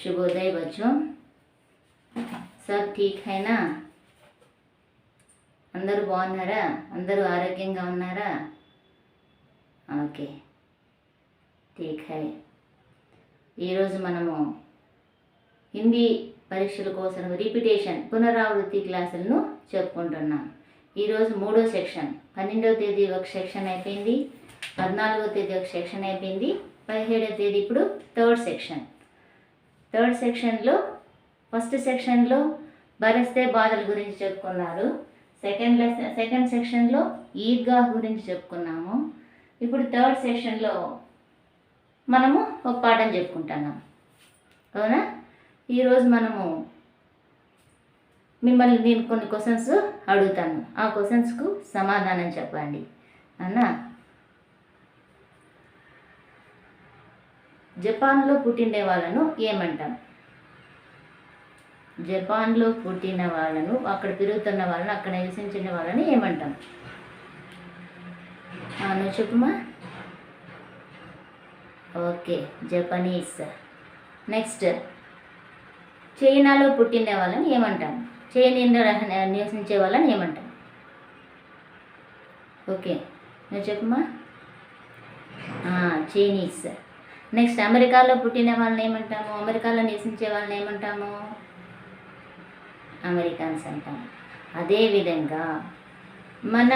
शुभोदय बच्चों, सब ठीक है ना? అందరూ బాగున్నారా? అందరూ ఆరోగ్యంగా ఉన్నారా? ఓకే, ఠీక్ హై. ఈరోజు మనము హిందీ పరీక్షల కోసం రిపిటేషన్ పునరావృత్తి క్లాసులను చెప్పుకుంటున్నాం. ఈరోజు 3వ సెక్షన్, 12వ తేదీ ఒక సెక్షన్ అయిపోయింది, 14వ తేదీ ఒక సెక్షన్ అయిపోయింది, 17వ తేదీ ఇప్పుడు థర్డ్ సెక్షన్లో ఫస్ట్ సెక్షన్లో బరస్తే బాధల గురించి చెప్పుకున్నారు. సెకండ్ సెక్షన్లో ఈద్గాహ్ గురించి చెప్పుకున్నాము. ఇప్పుడు థర్డ్ సెక్షన్లో మనము ఒక పాఠం చెప్పుకుంటున్నాం, అవునా? ఈరోజు మనము మిమ్మల్ని నేను కొన్ని క్వశ్చన్స్ అడుగుతాను, ఆ క్వశ్చన్స్కు సమాధానం చెప్పండి అన్నా. జపాన్లో పుట్టిన వాళ్ళను ఏమంటాం? జపాన్లో పుట్టిన వాళ్ళను, అక్కడ పెరుగుతున్న వాళ్ళను, అక్కడ నివసించిన వాళ్ళని ఏమంటాం? నువ్వు చెప్పుమా. Okay, Japanese. నెక్స్ట్, చైనాలో పుట్టిన వాళ్ళని ఏమంటాం? చైనాలో నివసించే వాళ్ళని ఏమంటాం? ఓకే, నువ్వు చెప్పుమా. చైనీస్. నెక్స్ట్, అమెరికాలో పుట్టిన వాళ్ళని ఏమంటాము? అమెరికాలో నివసించే వాళ్ళని ఏమంటాము? అమెరికన్స్ అంటాము. అదేవిధంగా మన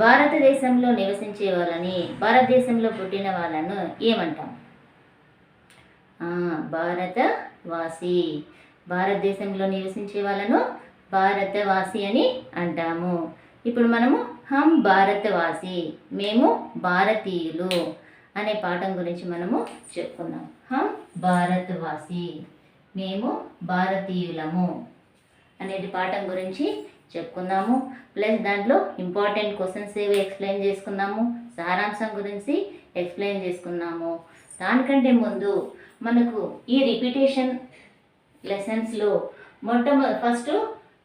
భారతదేశంలో నివసించే వాళ్ళని, భారతదేశంలో పుట్టిన వాళ్ళను ఏమంటాం? భారతవాసి. భారతదేశంలో నివసించే వాళ్ళను భారతవాసి అని అంటాము. ఇప్పుడు మనము హమ్ భారతవాసి, మేము భారతీయులు అనే పాఠం గురించి మనము చెప్పుకున్నాం. హమ్ భారతవాసి, మేము భారతీయులము అనేది పాఠం గురించి చెప్పుకున్నాము. ప్లస్ దాంట్లో ఇంపార్టెంట్ క్వశ్చన్స్ ఏవి ఎక్స్ప్లెయిన్ చేసుకున్నాము, సారాంశం గురించి ఎక్స్ప్లెయిన్ చేసుకున్నాము. దానికంటే ముందు మనకు ఈ రిపిటేషన్ లెసన్స్లో ఫస్ట్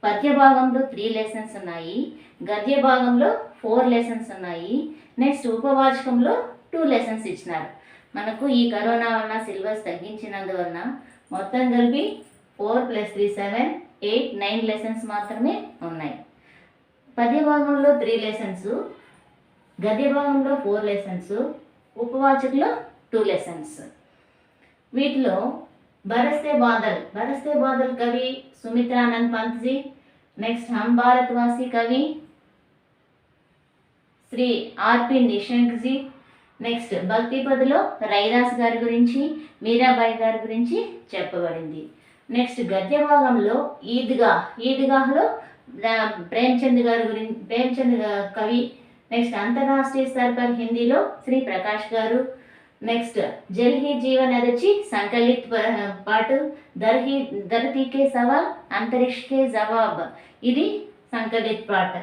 పద్య భాగంలో 3 లెసన్స్ ఉన్నాయి, గద్య భాగంలో 4 లెసన్స్ ఉన్నాయి. నెక్స్ట్ ఉపవాచకంలో 2 లెసన్స్ ఇచ్చినారు. మనకు ఈ కరోనా వలన సిలబస్ తగ్గించినందువలన మొత్తం కలిపి 4 + 3 7 8 9 లెసన్స్ మాత్రమే ఉన్నాయి. పద్య భాగంలో 3 లెసన్స్, గద్య భాగంలో 4 లెసన్స్, ఉపవాచకలో 2 లెసన్స్. వీటిలో బరస్తే బాదల్ కవి సుమిత్రానంద్ పంత్జీ. నెక్స్ట్, హమ్ భారతవాసి కవి శ్రీ ఆర్పి నిశంక్జీ. నెక్స్ట్, భక్తి పదలో రైదాస్ గారి గురించి, మీరాబాయి గారి గురించి చెప్పబడింది. నెక్స్ట్, గద్య భాగంలో ఈద్గాహ్లో ప్రేమ్చంద్ కవి. నెక్స్ట్, అంతర్రాష్ట్రీయ స్तर पर హిందీలో శ్రీ ప్రకాష్ గారు. నెక్స్ట్, జల్ హీ జీవన్ అదొచ్చి సంకలిత్ పాటు, ధరతీ కే సవాల్ అంతరిక్ష్ కే జవాబ్, ఇది సంకలిత్ పాట.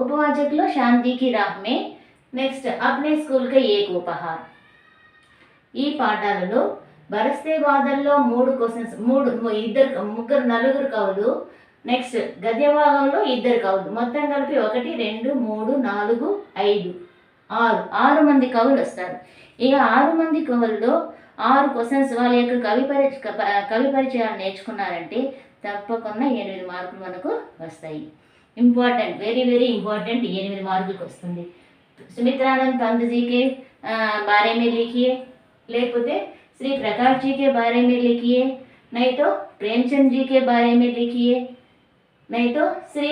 ఉపవాచకలో శాంతి కి రాహ్ మే. నెక్స్ట్, అప్నే స్కూల్ కే ఏక్ ఉపహార్. ఈ పాఠాలలో బరస్తే బాదల్లో 3 క్వశ్చన్స్, నలుగురు కవులు. నెక్స్ట్, గద్య భాగంలో 2 కవులు. మొత్తం కలిపి 1 2 3 4 5 6 మంది కవులు వస్తారు. ఇక 6 మంది కవుల్లో 6 క్వశ్చన్స్ వాళ్ళ యొక్క కవి పరిచయాలు నేర్చుకున్నారంటే తప్పకుండా 8 మార్కులు మనకు వస్తాయి. ఇంపార్టెంట్, వెరీ వెరీ ఇంపార్టెంట్, 8 మార్కులకు వస్తుంది. सुमित्रानंद पंत जी के बारे में लिखिए, लेकिन श्री प्रकाश जी के बारे में लिखिए, नहीं तो प्रेमचंद जी के बारे में लिखिए, नहीं तो श्री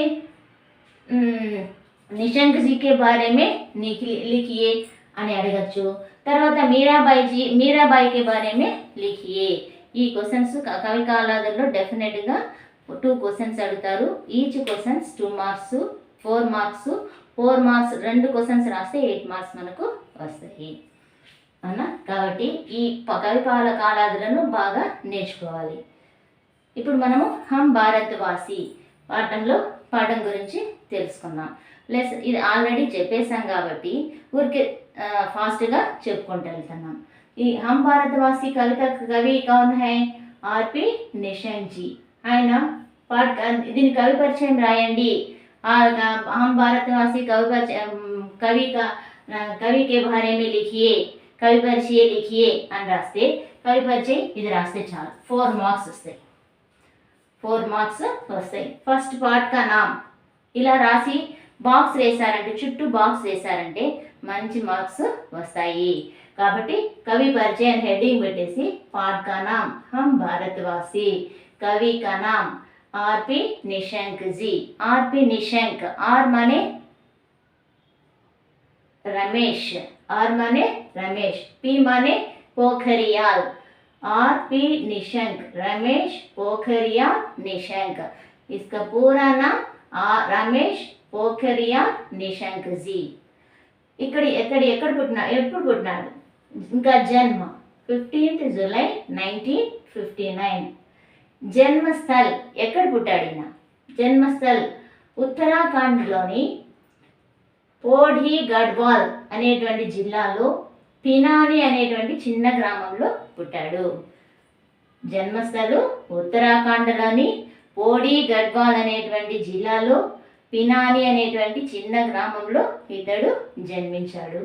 निशंक जी के बारे में लिखिए అని అడగచ్చు. తర్వాత మీరాబాయి के बारे में लिखिए. ఈ క్వశ్చన్స్ కవి కాలాదుల్లో డెఫినెట్గా 2 క్వశ్చన్స్ అడుగుతారు. Each questions 2 marks, 4 marks. 4 marks 2 questions రాస్తే 8 మార్క్స్ మనకు వస్తాయి అవునా. కాబట్టి ఈ కవి కాలాదులను బాగా నేర్చుకోవాలి. ఇప్పుడు మనము హమ్ భారతవాసి పాఠం గురించి తెలుసుకుందాం. ప్లస్ ఇది ఆల్రెడీ చెప్పేశాం కాబట్టి ఊరికే ఫాస్ట్గా చెప్పుకుంటూ వెళ్తున్నాం. ఈ హమ్ భారతవాసి కవి కౌన్ హై? ఆర్పి నిశంక్ జీ. ఆయన దీని కవి పరిచయం రాయండి. हम भारतवासी कवि के बारे में लिखिए, कवि परिचय लिखिए అని రాస్తే కవి పరిచయం ఇది రాస్తే చాలు, 4 మార్క్స్ వస్తాయి. 4 మార్క్స్ వస్తాయి. ఫస్ట్ పార్ట్ కా నామ్ ఇలా రాసి బాక్స్ వేశారంటే, చుట్టూ బాక్స్ వేశారంటే మంచి మార్క్స్ వస్తాయి. కాబట్టి కవి పరిచయం హెడ్డింగ్ పెట్టేసి పార్ట్ కా నామ్ హమ్ భారతవాసి, కవి కా నామ్ ఆర్పి Nishank G. RP Nishank, are माने रमेश, आर माने रमेश, पी माने पोखरियाल, आर.पी. निशंक, रमेश पोखरियाल निशंक. इसका पूरा नाम रमेश पोखरियाल निशंक जी. ఇక్కడ ఎక్కడ పుట్టినాడు, ఎప్పుడు పుట్టినాడు, ఇంకా జన్మ 15th జూలై 1959. జన్మస్థల్ ఎక్కడ పుట్టాడు ఈయన, జన్మస్థల్ ఉత్తరాఖండ్లోని పోఢీ గఢ్వాల్ అనేటువంటి జిల్లాలో పినాని అనేటువంటి చిన్న గ్రామంలో పుట్టాడు. జన్మస్థలు ఉత్తరాఖండ్లోని పోఢీ గఢ్వాల్ అనేటువంటి జిల్లాలో పినాని అనేటువంటి చిన్న గ్రామంలో ఇతడు జన్మించాడు.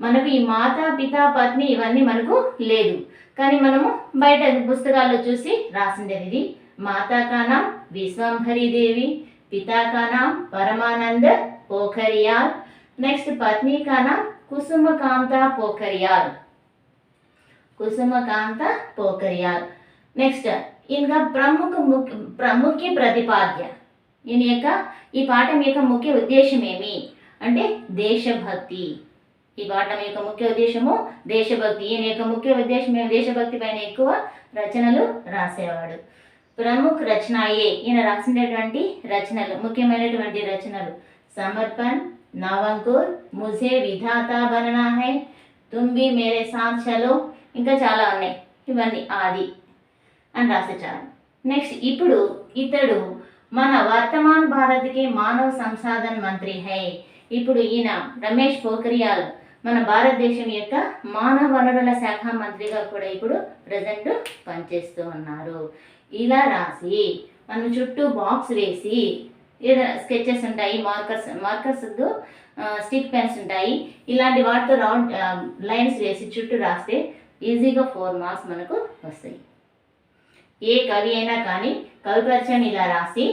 మనకు ఈ మాతా పితా పత్ని ఇవన్నీ మనకు లేదు, కానీ మనము బయట పుస్తకాల్లో చూసి రాసిండేది ఇది. మాతా కా నామ్ విశ్వంభరి దేవి, పితా కా నామ్ పరమానంద पोखरियाल, नेक्स्ट पत्नी का नाम कुसुमकांता पोखरियाल, कुसुमकांता पोखरियाल. नेक्स्ट इनका मुख्य प्रतिपाद्य, ఈయన యొక్క ఈ పాఠం యొక్క ముఖ్య ఉద్దేశం ఏమి అంటే దేశభక్తి. ఈ పాఠం యొక్క ముఖ్య ఉద్దేశము దేశభక్తి. ఈయన యొక్క ముఖ్య ఉద్దేశం ఏమి, దేశభక్తి పైన ఎక్కువ రచనలు రాసేవాడు. ప్రముఖ రచనాయే, ఈయన రాసినటువంటి రచనలు ముఖ్యమైనటువంటి రచనలు समर्पण, नवंकुर, मुझे विधाता बनना है, तुम भी मेरे साथ चलो, ఇంకా చాలా ఉన్నాయి. ఇవన్నీ ఆది అని రాసే చాలు. నెక్స్ట్ ఇప్పుడు ఇతడు మన వర్తమాన్ భారత్కి మానవ సంసాధన మంత్రి హై. ఇప్పుడు ఈయన రమేష్ పోఖ్రియాల్ మన భారతదేశం యొక్క మానవ వనరుల శాఖ మంత్రిగా కూడా ఇప్పుడు ప్రజెంట్ పనిచేస్తూ ఉన్నారు. ఇలా రాసి మన చుట్టూ బాక్స్ వేసి ఏదైనా స్కెచెస్ ఉంటాయి, మార్కర్స్ స్టిక్ పెన్స్ ఉంటాయి, ఇలాంటి వాటితో రౌండ్ లైన్స్ వేసి చుట్టూ రాస్తే ఈజీగా 4 మార్క్స్ మనకు వస్తాయి. ఏ కవి అయినా కానీ కవి పరిచయం ఇలా రాసి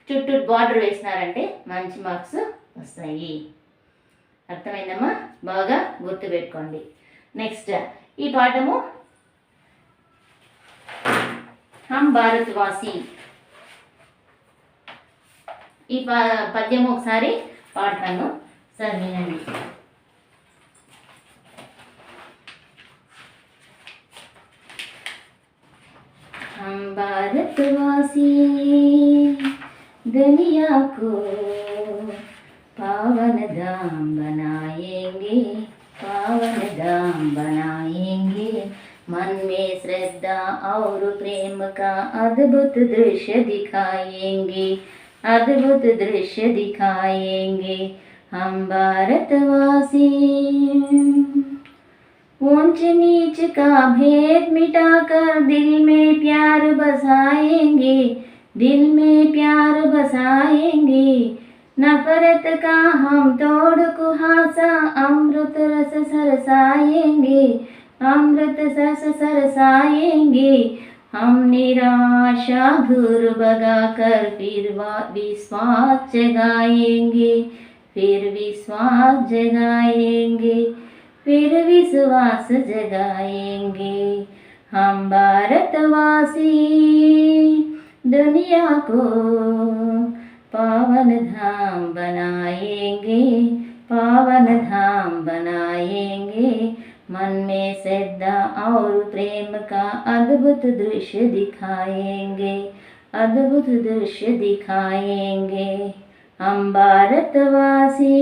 చుట్టూ బార్డర్ వేసినారంటే మంచి మార్క్స్ వస్తాయి. అర్థమైందమ్మా, బాగా గుర్తుపెట్టుకోండి. నెక్స్ట్ ఈ పాఠము హమ్ భారతవాసి. ఈ పద్యము ఒకసారి పాడతాను, సార్ వినండి. हम भारतवासी दुनिया को पावन धाम बनाएंगे, पावन धाम बनाएंगे, मन में श्रद्धा और प्रेम का अद्भुत दृश्य दिखाएंगे, अद्भुत दृश्य दिखाएंगे हम भारतवासी. ऊंच नीच का भेद मिटाकर दिल में प्यार बसाएंगे, दिल में प्यार बसाएंगे, नफरत का हम तोड़ कुहासा अमृत रस सरसाएंगे, अमृत रस सरसाएंगे, हम निराशा दूर भगाकर फिर विश्वास जगाएंगे, फिर विश्वास जगाएंगे, फिर विश्वास जगाएंगे हम भारतवासी. दुनिया को पावन धाम बनाएंगे, पावन धाम बनाएंगे, मन में श्रद्धा और प्रेम का अद्भुत दृश्य दिखाएंगे, अद्भुत दृश्य दिखाएंगे हम भारतवासी.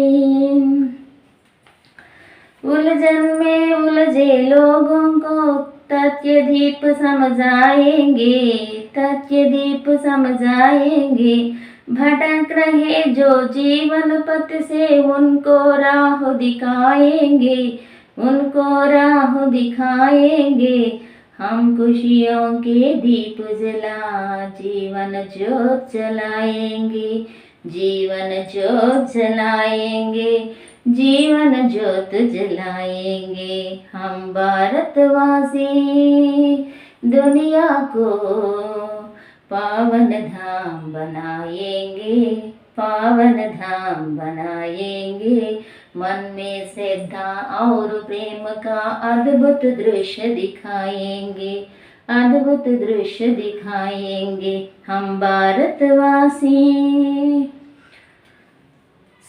उलझन में उलझे लोगों को तथ्य दीप समझाएंगे, तथ्य दीप समझाएंगे, भटक रहे जो जीवन पथ से उनको राह दिखाएंगे, उनको राह दिखाएंगे हम खुशियों के दीप जला जीवन ज्योत जलाएंगे, जीवन ज्योत जलाएंगे, जीवन ज्योत जलाएंगे हम भारतवासी, दुनिया को पावन धाम बनाएंगे, पावन धाम बनाएंगे। मन में श्रद्धा और प्रेम का अद्भुत दृश्य दिखाएंगे, अद्भुत दृश्य दिखाएंगे हम भारतवासी।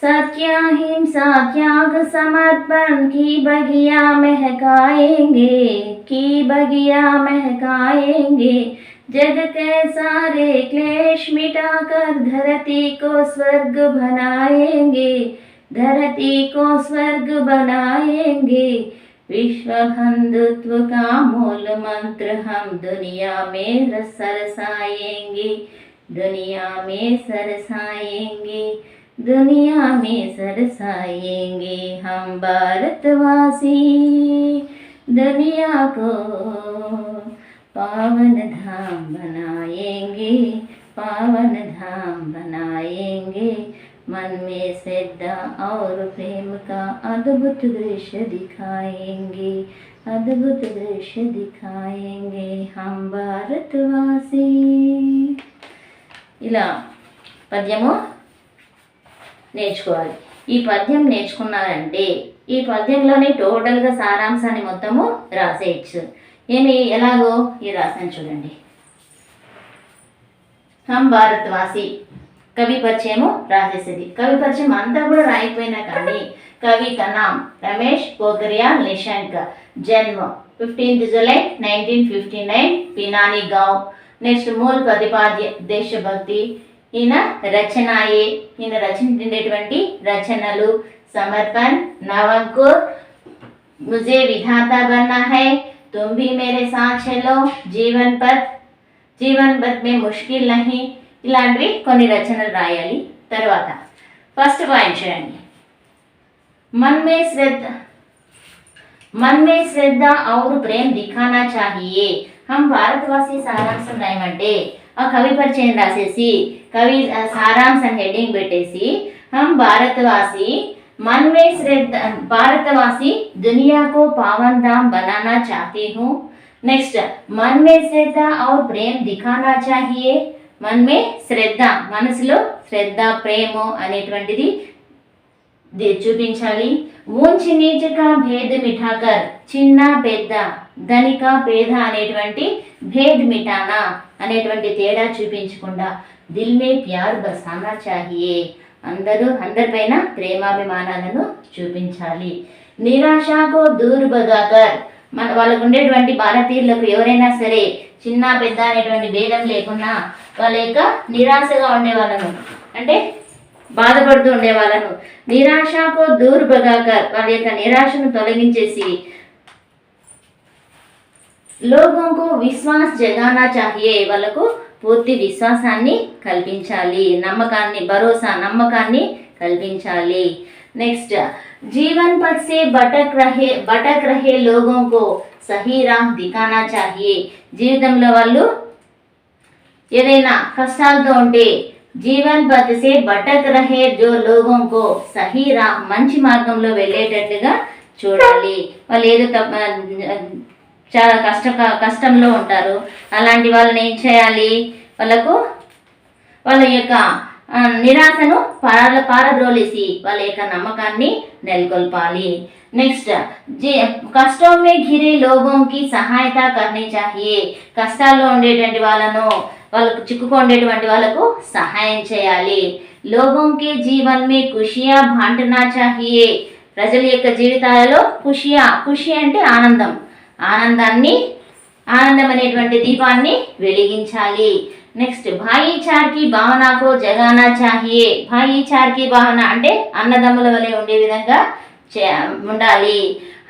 सत्य अहिंसा त्याग समर्पण की बगिया महकाएंगे, की बगिया महकाएंगे। जग के सारे क्लेश मिटाकर धरती को स्वर्ग बनाएंगे, धरती को स्वर्ग बनाएंगे। विश्व बंधुत्व का मूल मंत्र हम दुनिया में सरसाएंगे, दुनिया में सरसाएंगे, दुनिया में सरसाएंगे हम भारतवासी। दुनिया को पावन धाम बनाएंगे, पावन धाम बनाएंगे। मन में श्रद्धा और प्रेम का अद्भुत दृश्य दिखाएंगे, अद्भुत दृश्य दिखाएंगे हम भारतवासी। ఇలా పద్యము నేర్చుకోవాలి. ఈ పద్యం నేర్చుకున్నారంటే ఈ పద్యంలోని టోటల్గా సారాంశాన్ని మొత్తము రాసేయచ్చు. ఎలాగో ఈ రాసాను చూడండి. హమ్ భారత్వాసి కవి పరిచయము రాసేసేది. కవి పరిచయం అంతా కూడా రాయిపోయినా కానీ కవి का नाम रमेश पोखरियाल निशंक, जन्म 15 जुलाई 1959, पिनानी गांव। నెక్స్ట్ మూల ప్రతిపాద్య దేశభక్తి. ఈయన రచనాయే, ఈయన రచించినటువంటి రచనలు సమర్పణ్, నవంకుర్, मुझे विधाता बनना है, तुम भी मेरे साथ चलो, जीवन पथ में मुश्किल नहीं, ఇలాంటివి కొన్ని రచనలు రాయాలి. తర్వాత ఫస్ట్ పాయింట్ చూడండి. मन में श्रद्धा और प्रेम दिखाना चाहिए. हम भारतवासी సారాంశం రాయమంటే ఆ కవి పరిచయం రాసేసి కవి సారాంశం హెడ్డింగ్ పెట్టేసి हम भारतवासी मन में श्रद्धा, भारतवासी दुनिया को पावन धाम बनाना चाहती हूँ. नेक्स्ट मन में श्रद्धा और प्रेम दिखाना चाहिए. मन में श्रद्धा, మనసులో శ్రద్ధ ప్రేమ అనేటువంటిది చూపించాలి. ఊంచ్ నీచ్ కా భేద్ మిఠాకర్, చిన్న పెద్ద ధనిక పేద అనేటువంటి భేద్ మిటానా అనేటువంటి తేడా చూపించకుండా దిల్ మే ప్యార్ బసానా చాహియే, అందరిపైన ప్రేమాభిమానాలను చూపించాలి. నిరాశకు దూర్ భగాకర్, వాళ్ళకు ఉండేటువంటి భారతీయులకు ఎవరైనా సరే చిన్న పెద్ద అనేటువంటి భేదం లేకుండా వాళ్ళ యొక్క నిరాశగా ఉండే వాళ్ళను అంటే బాధపడుతూ ఉండే వాళ్ళను నిరాశకు దూర్ భగాకర్, వాళ్ళ యొక్క నిరాశను తొలగించేసి లోగోంకు విశ్వాస్ జగానా చాహియే, వాళ్ళకు పూర్తి విశ్వాసాన్ని కల్పించాలి, నమ్మకాన్ని కల్పించాలి. నెక్స్ట్ జీవన్ పథ్ సే భటక్ రహే లోగోं को సహీ రాహ్ దిఖానా చాహియే, జీవితంలో వాళ్ళు ఏదైనా కష్టాలతో ఉంటే జీవన్ పథ్ సే భటక్ రహే జో లోగోं को సహీ రాహ్, మంచి మార్గంలో వెళ్ళేటట్లుగా చూడాలి. వాళ్ళు ఏదో చాలా కష్టంలో ఉంటారు. అలాంటి వాళ్ళని ఏం చేయాలి, వాళ్ళ యొక్క నిరాశను పారద్రోలేసి వాళ్ళ యొక్క నమ్మకాన్ని నెలకొల్పాలి. నెక్స్ట్ కష్టం మే ఘిరే లోగోంకి సహాయత కర్నీ చాహియే, కష్టాల్లో ఉండేటువంటి వాళ్ళకు చిక్కుకుండేటువంటి వాళ్ళకు సహాయం చేయాలి. లోగోంకి జీవన్ మే ఖుషియా బాంటనా చాహియే, ప్రజల యొక్క జీవితాలలో ఖుషి అంటే ఆనందం అనేటువంటి దీపాన్ని వెలిగించాలి. నెక్స్ట్ భాయిచార్కి భావనకు జగానా చాహియే, భాయిచార్కి భావన అంటే అన్నదమ్ముల వలె ఉండే విధంగా ఉండాలి.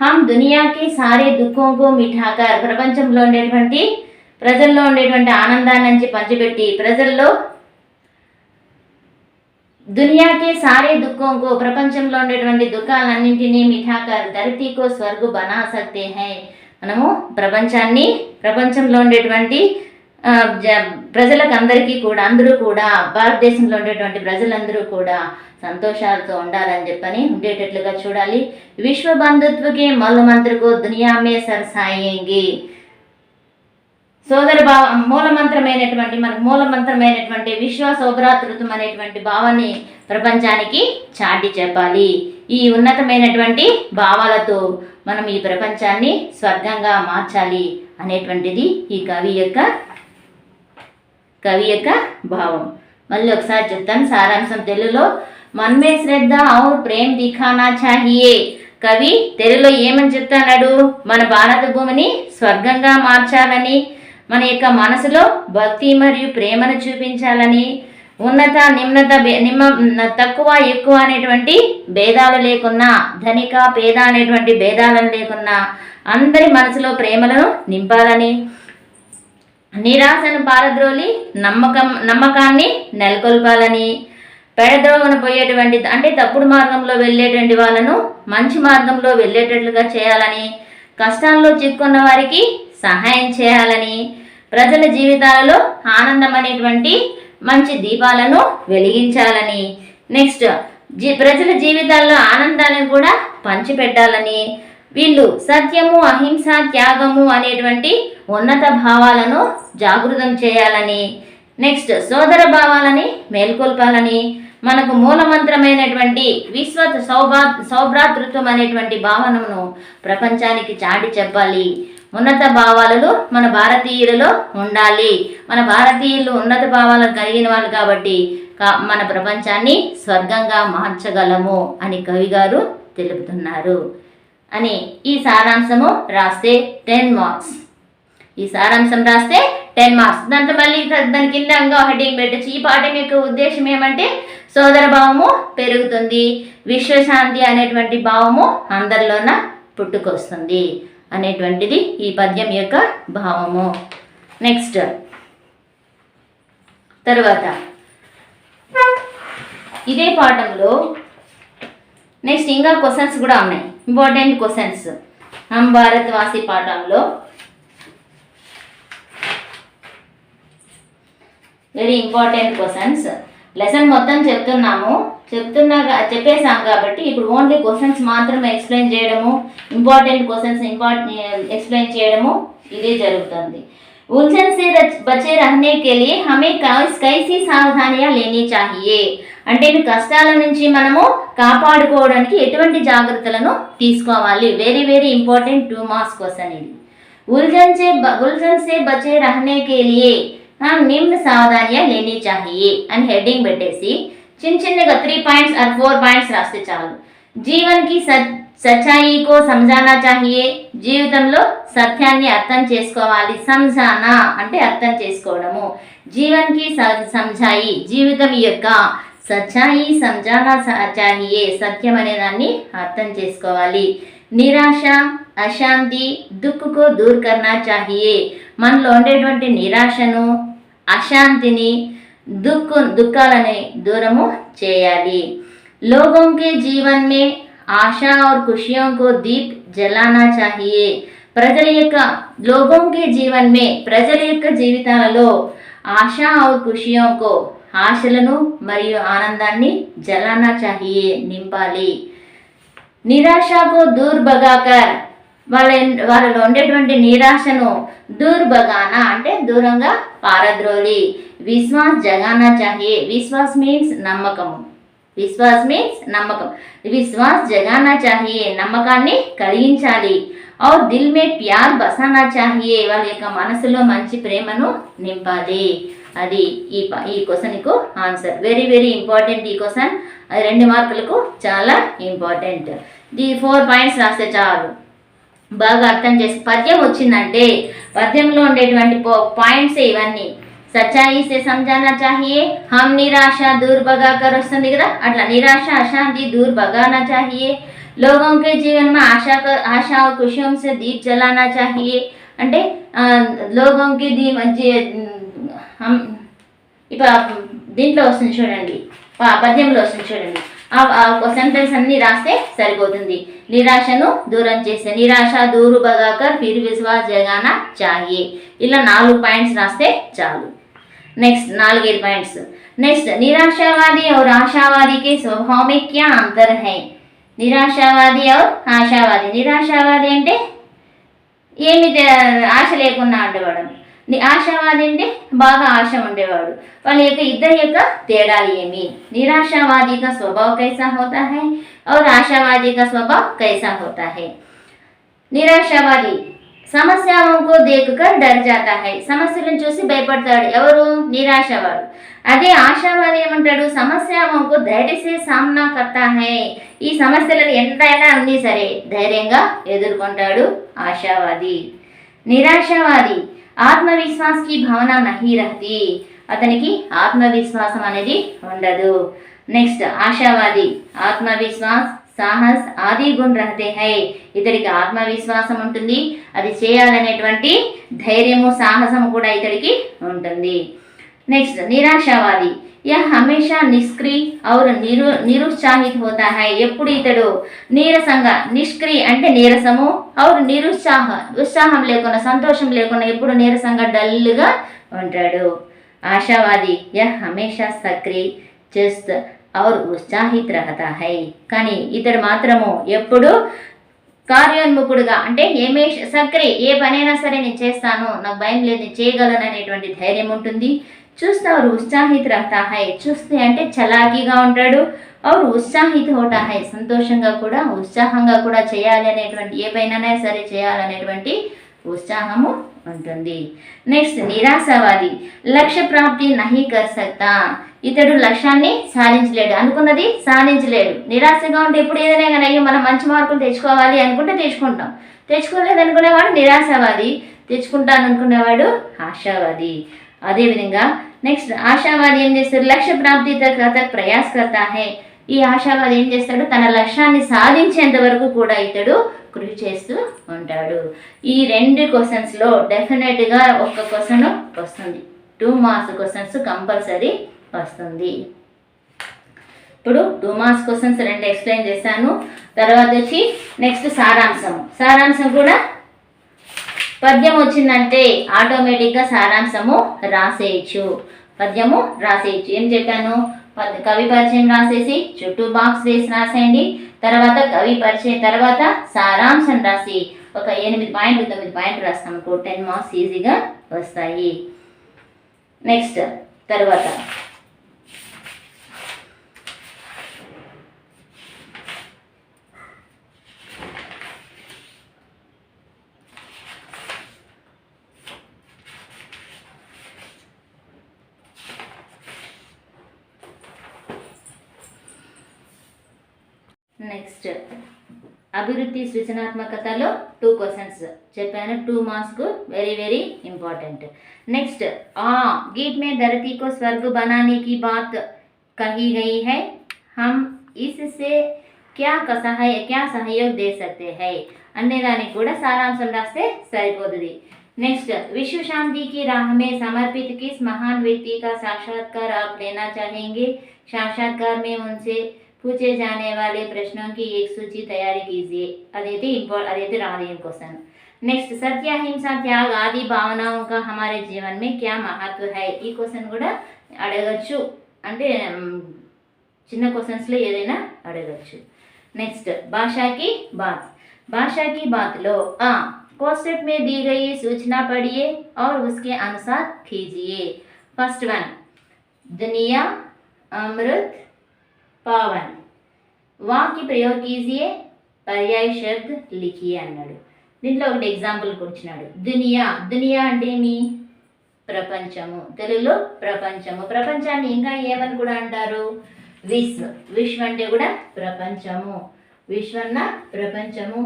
హమ్ దునియాకి సారే దుఃఖంకు మిఠాకర్, ప్రజల్లో ఉండేటువంటి ఆనందాన్ని పంచిపెట్టి ప్రజల్లో దునియాకి సారే దుఃఖంకు, ప్రపంచంలో ఉండేటువంటి దుఃఖాలన్నింటినీ మిఠాకర్ ధరతీకో స్వర్గ బనా సక్తే హై, మనము ప్రపంచంలో ఉండేటువంటి ప్రజలకు అందరికీ కూడా అందరూ కూడా భారతదేశంలో ఉండేటువంటి ప్రజలందరూ కూడా సంతోషాలతో ఉండాలని చెప్పని ఉండేటట్లుగా చూడాలి. విశ్వ బంధుత్వకే మూలమంత్రకు దునియామే సరసాయేంగి. సోదర భావ మనకు మూలమంత్రమైనటువంటి విశ్వ సౌభ్రాతృత్వం అనేటువంటి భావాన్ని ప్రపంచానికి చాటి చెప్పాలి. ఈ ఉన్నతమైనటువంటి భావాలతో మనం ఈ ప్రపంచాన్ని స్వర్గంగా మార్చాలి అనేటువంటిది ఈ కవి యొక్క భావం. మళ్ళీ ఒకసారి చెప్తాను సారాంశం తెలుగులో. మన్మే శ్రద్ధ ఔర్ ప్రేమ్ దిఖానా చాహియే. కవి తెలుగులో ఏమని చెప్తున్నాడు? మన భారత భూమిని స్వర్గంగా మార్చాలని, మన యొక్క మనసులో భక్తి మరియు ప్రేమను చూపించాలని, ఉన్నత తక్కువ ఎక్కువ అనేటువంటి భేదాలు లేకున్నా, ధనిక పేద అనేటువంటి భేదాలను లేకున్నా అందరి మనసులో ప్రేమలను నింపాలని, నిరాశను పారద్రోలి నమ్మకాన్ని నెలకొల్పాలని, పెడద్రోవన పోయేటువంటి అంటే తప్పుడు మార్గంలో వెళ్ళేటువంటి వాళ్ళను మంచి మార్గంలో వెళ్ళేటట్లుగా చేయాలని, కష్టాల్లో చిక్కున్న వారికి సహాయం చేయాలని, ప్రజల జీవితాలలో ఆనందం అనేటువంటి మంచి దీపాలను వెలిగించాలని, నెక్స్ట్ ప్రజల జీవితాల్లో ఆనందాలను కూడా పంచిపెట్టాలని, వీళ్ళు సత్యము అహింస త్యాగము అనేటువంటి ఉన్నత భావాలను జాగృతం చేయాలని, నెక్స్ట్ సోదర భావాలని మేల్కొల్పాలని, మనకు మూలమంత్రమైనటువంటి విశ్వ సౌభ్రాతృత్వం అనేటువంటి భావనను ప్రపంచానికి చాటి చెప్పాలి. ఉన్నత భావాలలో మన భారతీయులలో ఉండాలి. మన భారతీయులు ఉన్నత భావాలను కలిగిన వాళ్ళు కాబట్టి మన ప్రపంచాన్ని స్వర్గంగా మార్చగలము అని కవి గారు తెలుపుతున్నారు అని ఈ సారాంశము రాస్తే 10 మార్క్స్. ఈ సారాంశం రాస్తే 10 మార్క్స్. దాంతో మళ్ళీ దాని కింద ఇంకా హెడ్డింగ్ పెట్టచ్చు. ఈ పాఠం యొక్క ఉద్దేశం ఏమంటే సోదర భావము పెరుగుతుంది, విశ్వశాంతి అనేటువంటి భావము అందరిలోన పుట్టుకొస్తుంది అనేటువంటిది ఈ పద్యం యొక్క భావము. నెక్స్ట్ తర్వాత ఇదే పాఠంలో నెక్స్ట్ ఇంకా క్వశ్చన్స్ కూడా ఉన్నాయి, ఇంపార్టెంట్ క్వశ్చన్స్. హమ్ భారత్వాసి పాఠంలో వెరీ ఇంపార్టెంట్ క్వశ్చన్స్. లెసన్ మొత్తం చెప్పేసాం కాబట్టి ఇప్పుడు ఓన్లీ క్వశ్చన్స్ మాత్రమే ఎక్స్ప్లెయిన్ చేయడము, ఇంపార్టెంట్ క్వశ్చన్స్ ఎక్స్ప్లెయిన్ చేయడము ఇదే జరుగుతుంది. उलझन से बचे रहने के लिए हमें कैसी सावधानियां लेनी चाहिए అంటే మీ కష్టాల నుంచి మనము కాపాడుకోవడానికి ఎటువంటి జాగ్రత్తలను తీసుకోవాలి. Very very important 2 marks question ఇది. उलझन से बचे रहने के लिए हम निम्न सावधानियां लेनी चाहिए అని హెడ్డింగ్ పెట్టేసి చిన్నగా 3 పాయింట్స్ ఆర్ 4 పాయింట్స్ రాస్తే చాలు. జీవన్ కి సచ్చాయి కో సమజానా చాహియే. జీవితంలో సత్యాన్ని అర్థం చేసుకోవాలి. సంజానా అంటే అర్థం చేసుకోవడము. జీవన్ కి సమజాయి జీవితం యొక్క, సచ్చాయి సమజానా చాహియే సత్యం అనే దాన్ని అర్థం చేసుకోవాలి. నిరాశ అశాంతి దుఃఖకు దూర్ కర్నా చాహియే. మనలో ఉండేటువంటి నిరాశను అశాంతిని దుఃఖాలని దూరము చేయాలి. लोगों के जीवन में आशा और खुशियों को दीप जलाना चाहिए. ప్రజల యొక్క लोगों के जीवन में ప్రజల యొక్క జీవితాలలో ఆశా और खुशियों को ఆశలను మరియు ఆనందాన్ని జలానా चाहिए నింపాలి. నిరాశకు దూర్ భగాకర్ వాళ్ళలో ఉండేటువంటి నిరాశను దూర్ భగానా అంటే దూరంగా పారద్రోలి. విశ్వాస్ జగానా चाहिए. విశ్వాస్ మీన్స్ నమ్మకము. విశ్వాస్ మీన్స్ నమ్మకం. విశ్వాస్ జగానా చాహియే నమ్మకాన్ని కలిగించాలి. ఔర్ దిల్ మే ప్యార్ బసానా చాహియే వాళ్ళ యొక్క మనసులో మంచి ప్రేమను నింపాలి. అది ఈ క్వశ్చన్కు ఆన్సర్. వెరీ వెరీ ఇంపార్టెంట్ ఈ క్వశ్చన్. అది 2 మార్కులకు చాలా ఇంపార్టెంట్. ఈ 4 పాయింట్స్ రాస్తే చాలు. బాగా అర్థం చేసి పద్యం వచ్చిందంటే పద్యంలో ఉండేటువంటి పాయింట్స్ ఇవన్నీ. సచ్చాయి సే సమజానా చాహియే, హమ్ నిరాశ దూర్ భగాకర్ వస్తుంది కదా, అట్లా నిరాశ అశాంతి దూర్ భగానా చాహియే. लोगों के जीवन में आशा और खुशियों से दीप जलाना चाहिए అంటే लोगों के దీంట్లో వస్తుంది చూడండి, పద్యంలో వస్తుంది చూడండి. సెంటెన్స్ అన్ని రాస్తే సరిపోతుంది. నిరాశను దూరం చేస్తే నిరాశ దూరు భగాకర్ ఫిర్ విశ్వాస్ జగానా చాహియే. ఇలా 4 పాయింట్స్ రాస్తే చాలు. Next 4-5 points. नेक्स्ट निराशावादी और आशावादी के स्वभाव में क्या अंतर है? నిరాశావాది और ఆశావాది. నిరాశావాది అంటే ఏమి ఆశ లేకుండా ఉండేవాడు, ఆశావాది అంటే బాగా ఆశ ఉండేవాడు. వాళ్ళ యొక్క ఇద్దరి యొక్క తేడాలు ఏమి? నిరాశావాది का स्वभाव कैसा होता है और आशावादी का स्वभाव कैसा होता है? నిరాశావాది సమస్యలను దేకుకర్ డర్ జాతా హై. సమస్యలను చూసి భయపడతాడు ఎవరు? నిరాశవాడు. అదే ఆశావాది ఏమంటాడు? సమస్యలకు ధైర్యసే సామ్నా కర్తా హై. ఈ సమస్యలను ఎంతైనా ఉన్నా సరే ధైర్యంగా ఎదుర్కొంటాడు ఆశావాది. నిరాశావాది ఆత్మవిశ్వాసకి భావన నహీ రహతి. అతనికి ఆత్మవిశ్వాసం అనేది ఉండదు. నెక్స్ట్ ఆశావాది ఆత్మవిశ్వాస్ సాహస్ ఆది గుణ రహతే హై. ఇతడికి ఆత్మవిశ్వాసం ఉంటుంది, అది చేయాలనేటువంటి ధైర్యము సాహసము కూడా ఇతడికి ఉంటుంది. నెక్స్ట్ నిరాశావాది యహ్ హమేషా నిష్క్రియ और నిరుత్సాహిత होता है. ఎప్పుడు ఇతడు నీరసంగా, నిష్క్రియ అంటే నీరసము, और ఉత్సాహం లేకుండా సంతోషం లేకుండా ఎప్పుడు నీరసంగా డల్గా ఉంటాడు. ఆశావాది యహ్ హమేషా సక్రియ చుస్త్ और ఉత్సాహిత रहता है. కానీ ఇతడు మాత్రము ఎప్పుడు కార్యోన్ముఖుడుగా అంటే సక్రియ, ఏ పనైనా సరే నేను చేస్తాను, నాకు భయం లేదు, నేను చేయగలను అనేటువంటి ధైర్యం ఉంటుంది. చూస్తే और ఉత్సాహిత रहता है. చూస్తే అంటే చలాకీగా ఉంటాడు. और ఉత్సాహిత होता है సంతోషంగా కూడా ఉత్సాహంగా కూడా చేయాలి అనేటువంటి, ఏ పైన సరే చేయాలనేటువంటి ఉత్సాహము ఉంటుంది. నెక్స్ట్ నిరాశావాది లక్ష్య ప్రాప్తి నహీ కర్ సక్తా. ఇతడు లక్ష్యాన్ని సాధించలేడు, అనుకున్నది సాధించలేడు. నిరాశగా ఉంటే ఎప్పుడు ఏదైనా కానీ అయ్యో మనం మంచి మార్కులు తెచ్చుకోవాలి అనుకుంటే తెచ్చుకుంటాం, తెచ్చుకోలేదు అనుకునేవాడు నిరాశావాది, తెచ్చుకుంటాను అనుకునేవాడు ఆశావాది. అదేవిధంగా నెక్స్ట్ ఆశావాది ఏం చేస్తాడు? లక్ష్య ప్రాప్తి తక్ ప్రయాస్ కర్తా హై. ఈ ఆశావాది ఏం చేస్తాడు? తన లక్ష్యాన్ని సాధించేంత వరకు కూడా ఇతడు కృషి చేస్తూ ఉంటాడు. ఈ 2 క్వశ్చన్స్లో డెఫినెట్గా ఒక్క క్వశ్చన్ వస్తుంది, 2 మార్క్స్ క్వశ్చన్స్ కంపల్సరీ వస్తుంది. ఇప్పుడు 2 మార్క్స్ క్వశ్చన్స్ 2 ఎక్స్ప్లెయిన్ చేశాను. తర్వాత వచ్చి నెక్స్ట్ సారాంశం కూడా పద్యం వచ్చిందంటే ఆటోమేటిక్గా సారాంశము రాసేయచ్చు. పద్యము రాసేయచ్చు. ఏం చెప్పాను? కవి పరిచయం రాసేసి చుట్టూ బాక్స్ వేసి రాసేయండి. తర్వాత కవి పరిచయం, తర్వాత సారాంశం రాసి ఒక 8 పాయింట్లు 9 పాయింట్లు రాస్తాం అనుకో 10 మార్క్స్ ఈజీగా వస్తాయి. నెక్స్ట్ తర్వాత నెక్స్ట్ అభివృద్ధి సృజనాత్మకతలో 2 క్వశ్చన్స్ చెప్పాను. 2 marks very very important. Next गीत में धरती को स्वर्ग बनाने की बात कही गई है. हम इससे क्या सहयोग दे सकते हैं अन्य దానికి కూడా సారాంశం రాస్తే సరిపోతుంది. नेक्स्ट विश्व शांति की राह में समर्पित किस महान व्यक्ति का साक्षात्कार आप लेना चाहेंगे? साक्षात्कार में उनसे पूछे जाने वाले प्रश्नों की एक सूची तैयारी कीजिए. अदिति राधेन क्वेश्चन. नेक्स्ट सत्य अहिंसा त्याग आदि भावनाओं का हमारे जीवन में क्या महत्व है? ఈ క్వశ్చన్ కూడా అడగచ్చు, అంటే చిన్న క్వశ్చన్స్లో ఏదైనా అడగచ్చు. నెక్స్ట్ भाषा की बात लो कोष्ठक में दी गई सूचना पढ़िए और उसके अनुसार कीजिए. फर्स्ट वन दुनिया अमृत पावन. వాక్య ప్రయోగ కీజియే, పర్యాయ శబ్ద లిఖియే అన్నాడు. దీంట్లో ఒకటి ఎగ్జాంపుల్ కూర్చున్నాడు. దునియా అంటే ఏమి? ప్రపంచము. తెలుగులో ప్రపంచము. ప్రపంచాన్ని ఇంకా ఏమని కూడా అంటారు? విశ్వ అంటే కూడా ప్రపంచము. విశ్వన్న ప్రపంచము.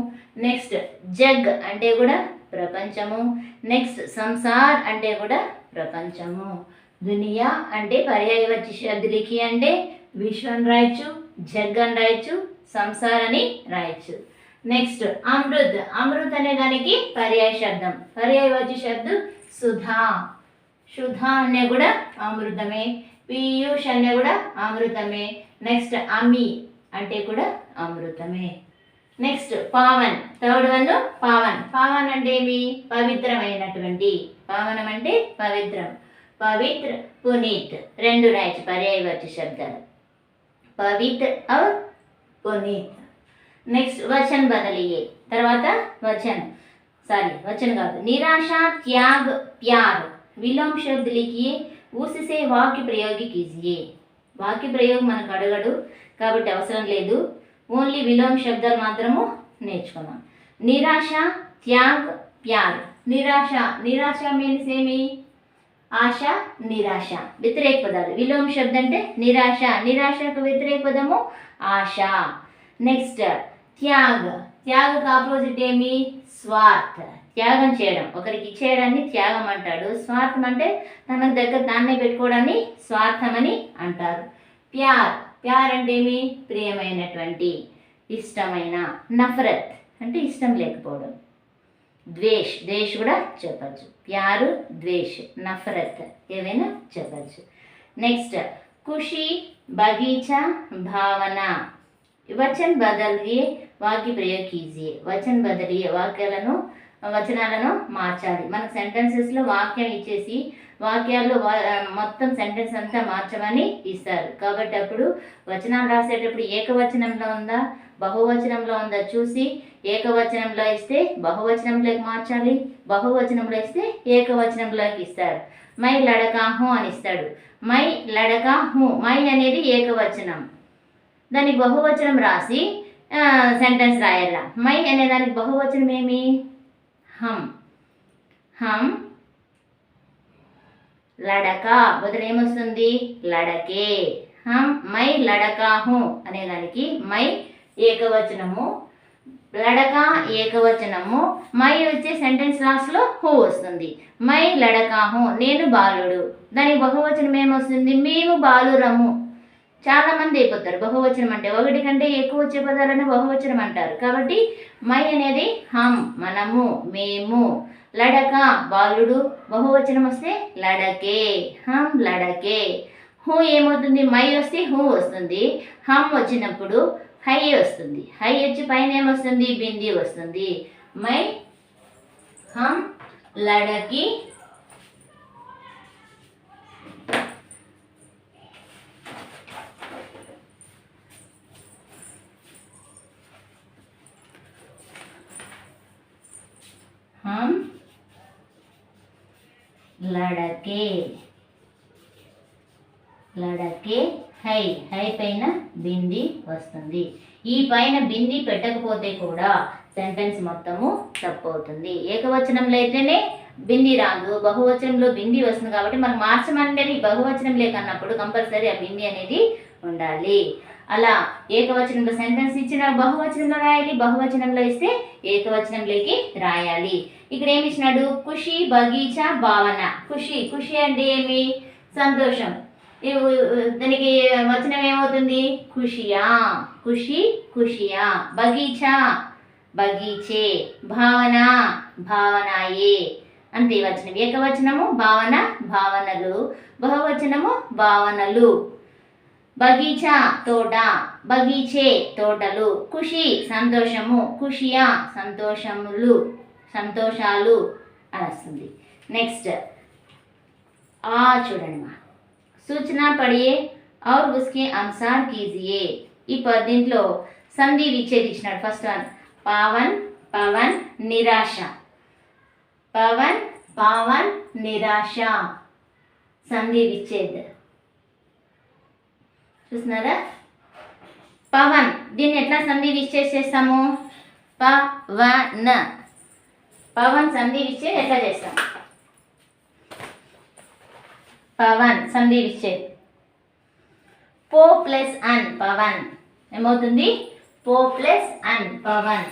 నెక్స్ట్ జగ్ అంటే కూడా ప్రపంచము. నెక్స్ట్ సంసార్ అంటే కూడా ప్రపంచము. దునియా అంటే పర్యాయవాచి శబ్ద లిఖి అంటే విశ్వం రాయొచ్చు, జగ్ అని రాయొచ్చు, సంసార్ అని రాయొచ్చు. నెక్స్ట్ అమృత్ అనే దానికి పర్యాయ శబ్దం, పర్యాయవాచి శబ్దం సుధా అనే కూడా అమృతమే. పీయూష్ అనే కూడా అమృతమే. నెక్స్ట్ అంటే కూడా అమృతమే. నెక్స్ట్ పావన్, థర్డ్ వన్ పావన్. పావన్ అంటే ఏమి? పవిత్రమైనటువంటి. పావనం అంటే పవిత్రం. పవిత్ర, పునీత్ రెండు రాయచ్చు పర్యాయవాచి శబ్దాలు. పవిత్ర और पुनीत. नेक्स्ट वचन बदलिए. తర్వాత वचन वचन కాదు, निराशा, त्याग, प्यार. विलोम शब्द लिखिए, उससे वाक्य प्रयोग कीजिए. వాక్య ప్రయోగం మనకు అడగడు కాబట్టి అవసరం లేదు, ఓన్లీ విలోమ శబ్దాలు మాత్రము నేర్చుకున్నాం. నిరాశ, త్యాగ్, ప్యార్. నిరాశ, నిరాశ మీన్స్ ఏమి? ఆశ, నిరాశ వ్యతిరేక పదాలు. విలోమ శబ్దం అంటే నిరాశ, నిరాశకు వ్యతిరేక పదము ఆశ. నెక్స్ట్ త్యాగ్, త్యాగకు ఆపోజిట్ ఏమి? స్వార్థ. త్యాగం చేయడం, ఒకరికి ఇచ్చేయడాన్ని త్యాగం అంటాడు. స్వార్థం అంటే తనకు దగ్గర దాన్నే పెట్టుకోవడాన్ని స్వార్థం అని అంటారు. ప్యార్, ప్యార్ అంటే ఏమి? ప్రియమైనటువంటి, ఇష్టమైన. నఫరత్ అంటే ఇష్టం లేకపోవడం. ద్వేష్, ద్వేష్ కూడా చెప్పచ్చు. ప్యారు, ద్వేష్, నఫరత్ ఏవైనా చెప్పచ్చు. నెక్స్ట్ ఖుషి, బగీచా, భావన. వచన్ బదలియే, వాక్య ప్రయోగ్ కీజియే. వచన్ బదలియే, వచనాలను మార్చాలి. మనకు సెంటెన్సెస్లో వాక్యం ఇచ్చేసి వాక్యాల్లో మొత్తం సెంటెన్స్ అంతా మార్చమని ఇస్తారు. కాబట్టి అప్పుడు వచనాలు రాసేటప్పుడు ఏకవచనంలో ఉందా బహువచనంలో ఉందా చూసి ఏకవచనంలో ఇస్తే బహువచనంలోకి మార్చాలి, బహువచనంలో ఇస్తే ఏకవచనంలోకి ఇస్తారు. మై లడకా హూ అని ఇస్తాడు. మై లడకా హూ, మై అనేది ఏకవచనం, దానికి బహువచనం రాసి సెంటెన్స్ రాయాల. మై అనే దానికి బహువచనం ఏమి? హమ్. హమ్ లడకా బదులు ఏమొస్తుంది? లడకే. హమ్ మై లడకా హూ అనేదానికి మై ఏకవచనము, లడకా ఏకవచనము, మై వచ్చే సెంటెన్స్ లాస్ట్లో హూ వస్తుంది. మై లడకా హూ, నేను బాలుడు. దానికి బహువచనం ఏమొస్తుంది? మేము బాలురము. చాలామంది అయిపోతారు బహువచనం అంటే, ఒకటి కంటే ఎక్కువ వచ్చే పదాలను బహువచనం అంటారు. కాబట్టి మై అనేది హమ్ మనము, మేము. లడక బాలుడు, బహువచనం వస్తే లడకే, హమ్ లడకే. హూ ఏమవుతుంది? మై వస్తే హూ వస్తుంది, హమ్ వచ్చినప్పుడు హై వస్తుంది. హై వచ్చి పైన ఏమొస్తుంది? బింది వస్తుంది. మై హమ్ లడకి हम लड़के. లడకే హై, హై పైన బింది వస్తుంది. ఈ పైన బింది పెట్టకపోతే కూడా సెంటెన్స్ మొత్తము తప్పు అవుతుంది. ఏకవచనంలో అయితేనే బింది రాదు, బహువచనంలో బింది వస్తుంది. కాబట్టి మనం మార్చమనేది బహువచనం లేకన్నప్పుడు కంపల్సరీ ఆ బింది అనేది ఉండాలి. అలా ఏకవచనంలో సెంటెన్స్ ఇచ్చిన బహువచనంలో రాయాలి, బహువచనంలో ఇస్తే ఏకవచనంలోకి రాయాలి. ఇక్కడ ఏమి ఇచ్చినాడు? ఖుషి, బగీచా, భావన. ఖుషి, ఖుషి అంటే ఏమి? సంతోషం. దానికి వచనం ఏమవుతుంది? ఖుషియా, ఖుషి ఖుషియా. బగీచా, బగీచే. భావన, భావనాయే. అంతే వచనం. ఏకవచనము భావన, భావనలు. బహువచనము భావనలు. బగీచా తోట, బగీచే తోటలు. ఖుషి సంతోషము, ఖుషియా సంతోషములు, సంతోషాలు అని వస్తుంది. నెక్స్ట్ చూడండి మా सूचना पढ़िए और उसके अनुसार कीजिए. ఈ దీంట్లో సంధి విచ్ఛేదం ఇచ్చినాడు. ఫస్ట్ వన్ పావన్, పవన్, నిరాశ. పవన్, పావన్, నిరాశ. సంధి విచ్ఛేద్ చూస్తున్నారా? పవన్, దీన్ని ఎట్లా సంధి విచ్ఛేదం చేస్తాము? పవన్, పవన్ సంధి విచ్ఛేదం ఎట్లా చేస్తాం? పవన్ సంధి విచ్ఛేద్ పో ప్లస్ అన్ పవన్ ఏమవుతుంది? పో ప్లస్ అన్ పవన్.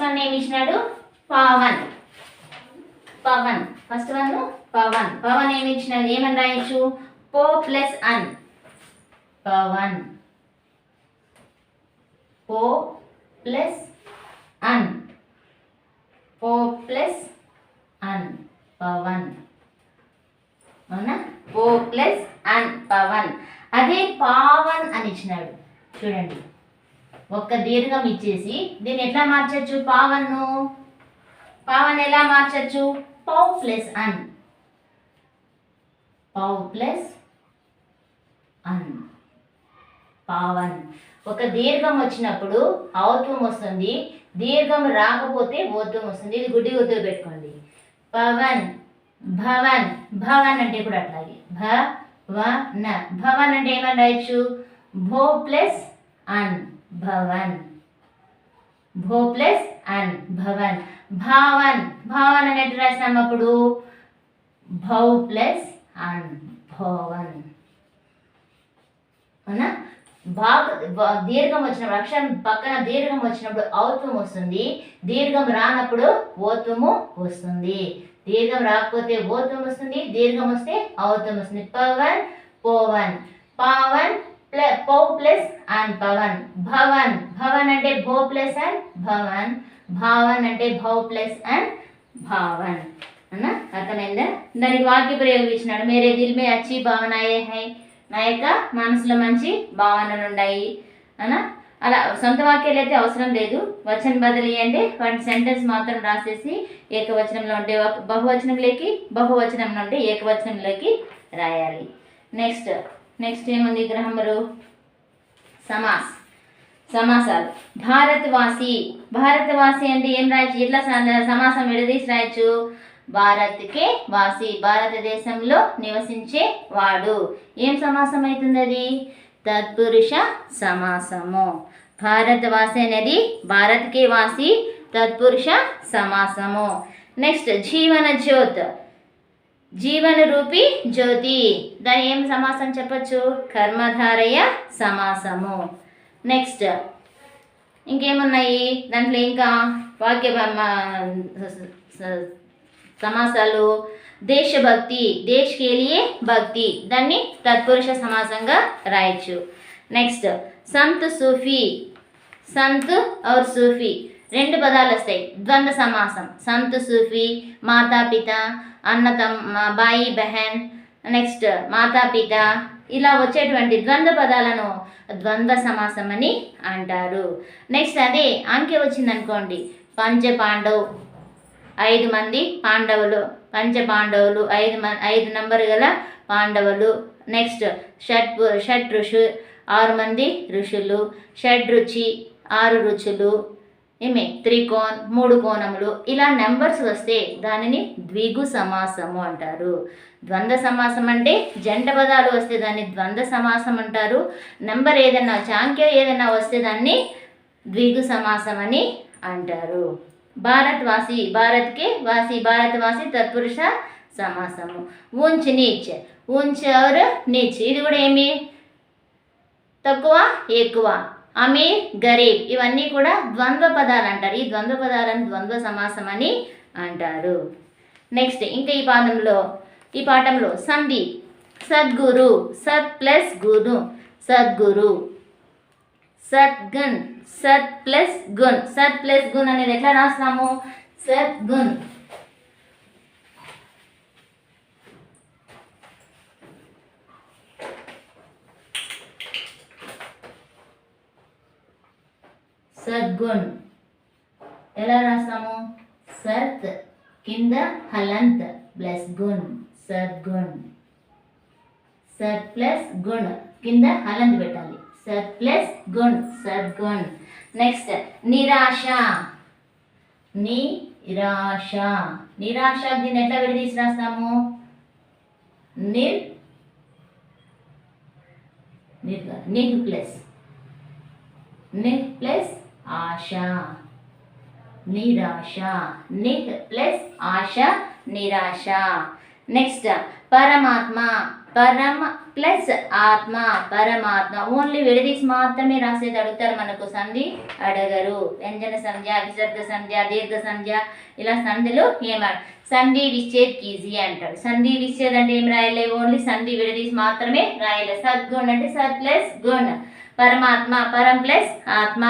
వన్ ఏమి ఇచ్చినాడు? పవన్. పవన్ ఫస్ట్ వన్ పవన్. పవన్ ఏమి ఇచ్చినాడు? ఏమని రాయొచ్చు? పో ప్లస్ అన్. పవన్. పో ప్లస్ అన్. పో ప్లస్ అన్ పవన్. అవునా? పో ప్లస్ అన్ పవన్. అదే పావన్ అని ఇచ్చినాడు చూడండి, ఒక్క దీర్ఘం ఇచ్చేసి దీన్ని ఎట్లా మార్చచ్చు? పావన్ను పావన్ ఎలా మార్చచ్చు? పౌ ప్లస్ అన్. పౌ ప్లస్ అన్ పావన్. ఒక దీర్ఘం వచ్చినప్పుడు ఔత్వం వస్తుంది, దీర్ఘం రాకపోతే ఓత్వం వస్తుంది. ఇది గుడ్డి గుర్తులు పెట్టుకోండి. పవన్ భవన్. భవన్ అంటే కూడా అట్లాగే భవన. భవన్ అంటే ఏమని రాయొచ్చు? భో ప్లస్ అన్ భవన్. భో ప్లస్ అన్ భవన్. భావన్. భావన్ అని ఎట్లా రాసినాం అప్పుడు? భౌ ప్లస్ అన్ భవన్. అవునా? దీర్ఘం వచ్చినప్పుడు, అక్షరం పక్కన దీర్ఘం వచ్చినప్పుడు ఔత్వం వస్తుంది, దీర్ఘం రానప్పుడు ఓత్వము వస్తుంది. దీర్ఘం రాకపోతే ఓత్వం వస్తుంది, దీర్ఘం వస్తే ఔత్వం వస్తుంది. పవన్ పోవన్. పావన్ పౌ ప్లస్ అన్ పవన్. భవన్. భవన్ అంటే భో ప్లస్ అన్ భవన్. భావన్ అంటే భౌ ప్లస్ అన్ భావన్. అన్నా అర్థమైందా? దానికి వాక్య ప్రయోగం ఇచ్చినాడు. మేరే దిల్ మే అచ్చి భావనాయే హై. నా యొక్క మనసులో మంచి భావనలు ఉన్నాయి అనా. అలా సొంత వాక్యాలు అయితే అవసరం లేదు. వచన బదిలీ అంటే వాటి సెంటెన్స్ మాత్రం రాసేసి ఏకవచనంలో ఉంటే బహువచనంలోకి, బహువచనంలో ఉంటే ఏకవచనంలోకి రాయాలి. నెక్స్ట్ ఏముంది? గ్రహములు, సమాసాలు. భారతవాసి. భారతవాసి అంటే ఏం రాయొచ్చు? ఎట్లా సమాసం విడదీసి రాయొచ్చు? భారత్కే వాసి. భారతదేశంలో నివసించే వాడు. ఏం సమాసం అవుతుంది అది? తత్పురుష సమాసము. భారతవాసి అనేది భారత్కే వాసి, తత్పురుష సమాసము. నెక్స్ట్ జీవన జ్యోత్. జీవన రూపి జ్యోతి. దాని ఏం సమాసం చెప్పచ్చు? కర్మధారయ సమాసము. నెక్స్ట్ ఇంకేమున్నాయి దాంట్లో? ఇంకా వాక్య సమాసాలు. దేశభక్తి. దేశ్ కే లియే భక్తి. దాన్ని తత్పురుష సమాసంగా రాయొచ్చు. నెక్స్ట్ సంత్ సూఫీ. సంత్ और సూఫీ రెండు పదాలు వస్తాయి, ద్వంద్వ సమాసం. సంత్ సూఫీ, మాతాపిత, బాయి బెహన్, నెక్స్ట్ మాతాపిత, ఇలా వచ్చేటువంటి ద్వంద్వ పదాలను ద్వంద్వ సమాసం అని అంటారు. నెక్స్ట్ అదే అంకె వచ్చిందనుకోండి, పంచపాండవ్ 5 మంది పాండవులు, పంచపాండవులు 5 నంబర్ గల పాండవులు. నెక్స్ట్ షట్ ఋషు 6 మంది ఋషులు, షడ్రుచి 6 రుచులు, త్రికోణ్ 3 కోణములు. ఇలా నెంబర్స్ వస్తే దానిని ద్విగు సమాసము అంటారు. ద్వంద్వ సమాసం అంటే జంట పదాలు వస్తే దాన్ని ద్వంద్వ సమాసం అంటారు. నెంబర్ ఏదైనా చాంక్యం ఏదైనా వస్తే దాన్ని ద్విగు సమాసం అని అంటారు. భారత్వాసి, భారత్కే వాసి, భారతవాసి తత్పురుష సమాసము. ఊంచ్ నీచ్, ఊంచ్ और నీచ్ ఇది కూడా ఏమి? తక్కువ ఎక్కువ. అమీర్ గరీబ్ ఇవన్నీ కూడా ద్వంద్వ పదాలు అంటారు. ఈ ద్వంద్వ పదాలను ద్వంద్వ సమాసం అని అంటారు. నెక్స్ట్ ఇంకా ఈ పాఠంలో సంధి. సద్గురు, సత్ ప్లస్ గురు, సద్గురు. సద్గున్, సత్ ప్లస్ గున్. సత్ ప్లస్ గున్ అనేది ఎట్లా రాస్తాము? సద్గున్. సద్గుణ్ ఎలా రాస్తాము? సత్ కింద హలంత్ ప్లస్ గుణ్, సద్గుణ్. సత్ ప్లస్ గుణ్ కింద హలంత్ పెట్టాలి. సత్ ప్లస్ గుణ్, సద్గుణ్. నెక్స్ట్ నిరాశ. నిరాశ, నిరాశ దీన్ని ఎట్లా విడదీసి రాస్తాము? నిహ్ ప్లస్ ఆశ, నిరాశ. నిహ్ ప్లస్ ఆశ, నిరాశ. నెక్స్ట్ పరమాత్మ. పరమ ప్లస్ ఆత్మ, పరమాత్మ. ఓన్లీ విడదీసి మాత్రమే రాసేది అడుగుతారు మనకు, సంధి అడగరు. వ్యంజన సంధ్య, విసర్గ సంధ్య, దీర్ఘ సంధ్య, ఇలా సంధిలో సంధి విచ్ఛేద్ కీజీ అంటాడు. సంధి విచ్ఛేద్ అంటే ఏం రాయలే, ఓన్లీ సంధి విడదీసి మాత్రమే రాయలే. సద్గుణ్ అంటే సత్ ప్లస్ గుణ్, పరమాత్మ పరం ప్లస్ ఆత్మ,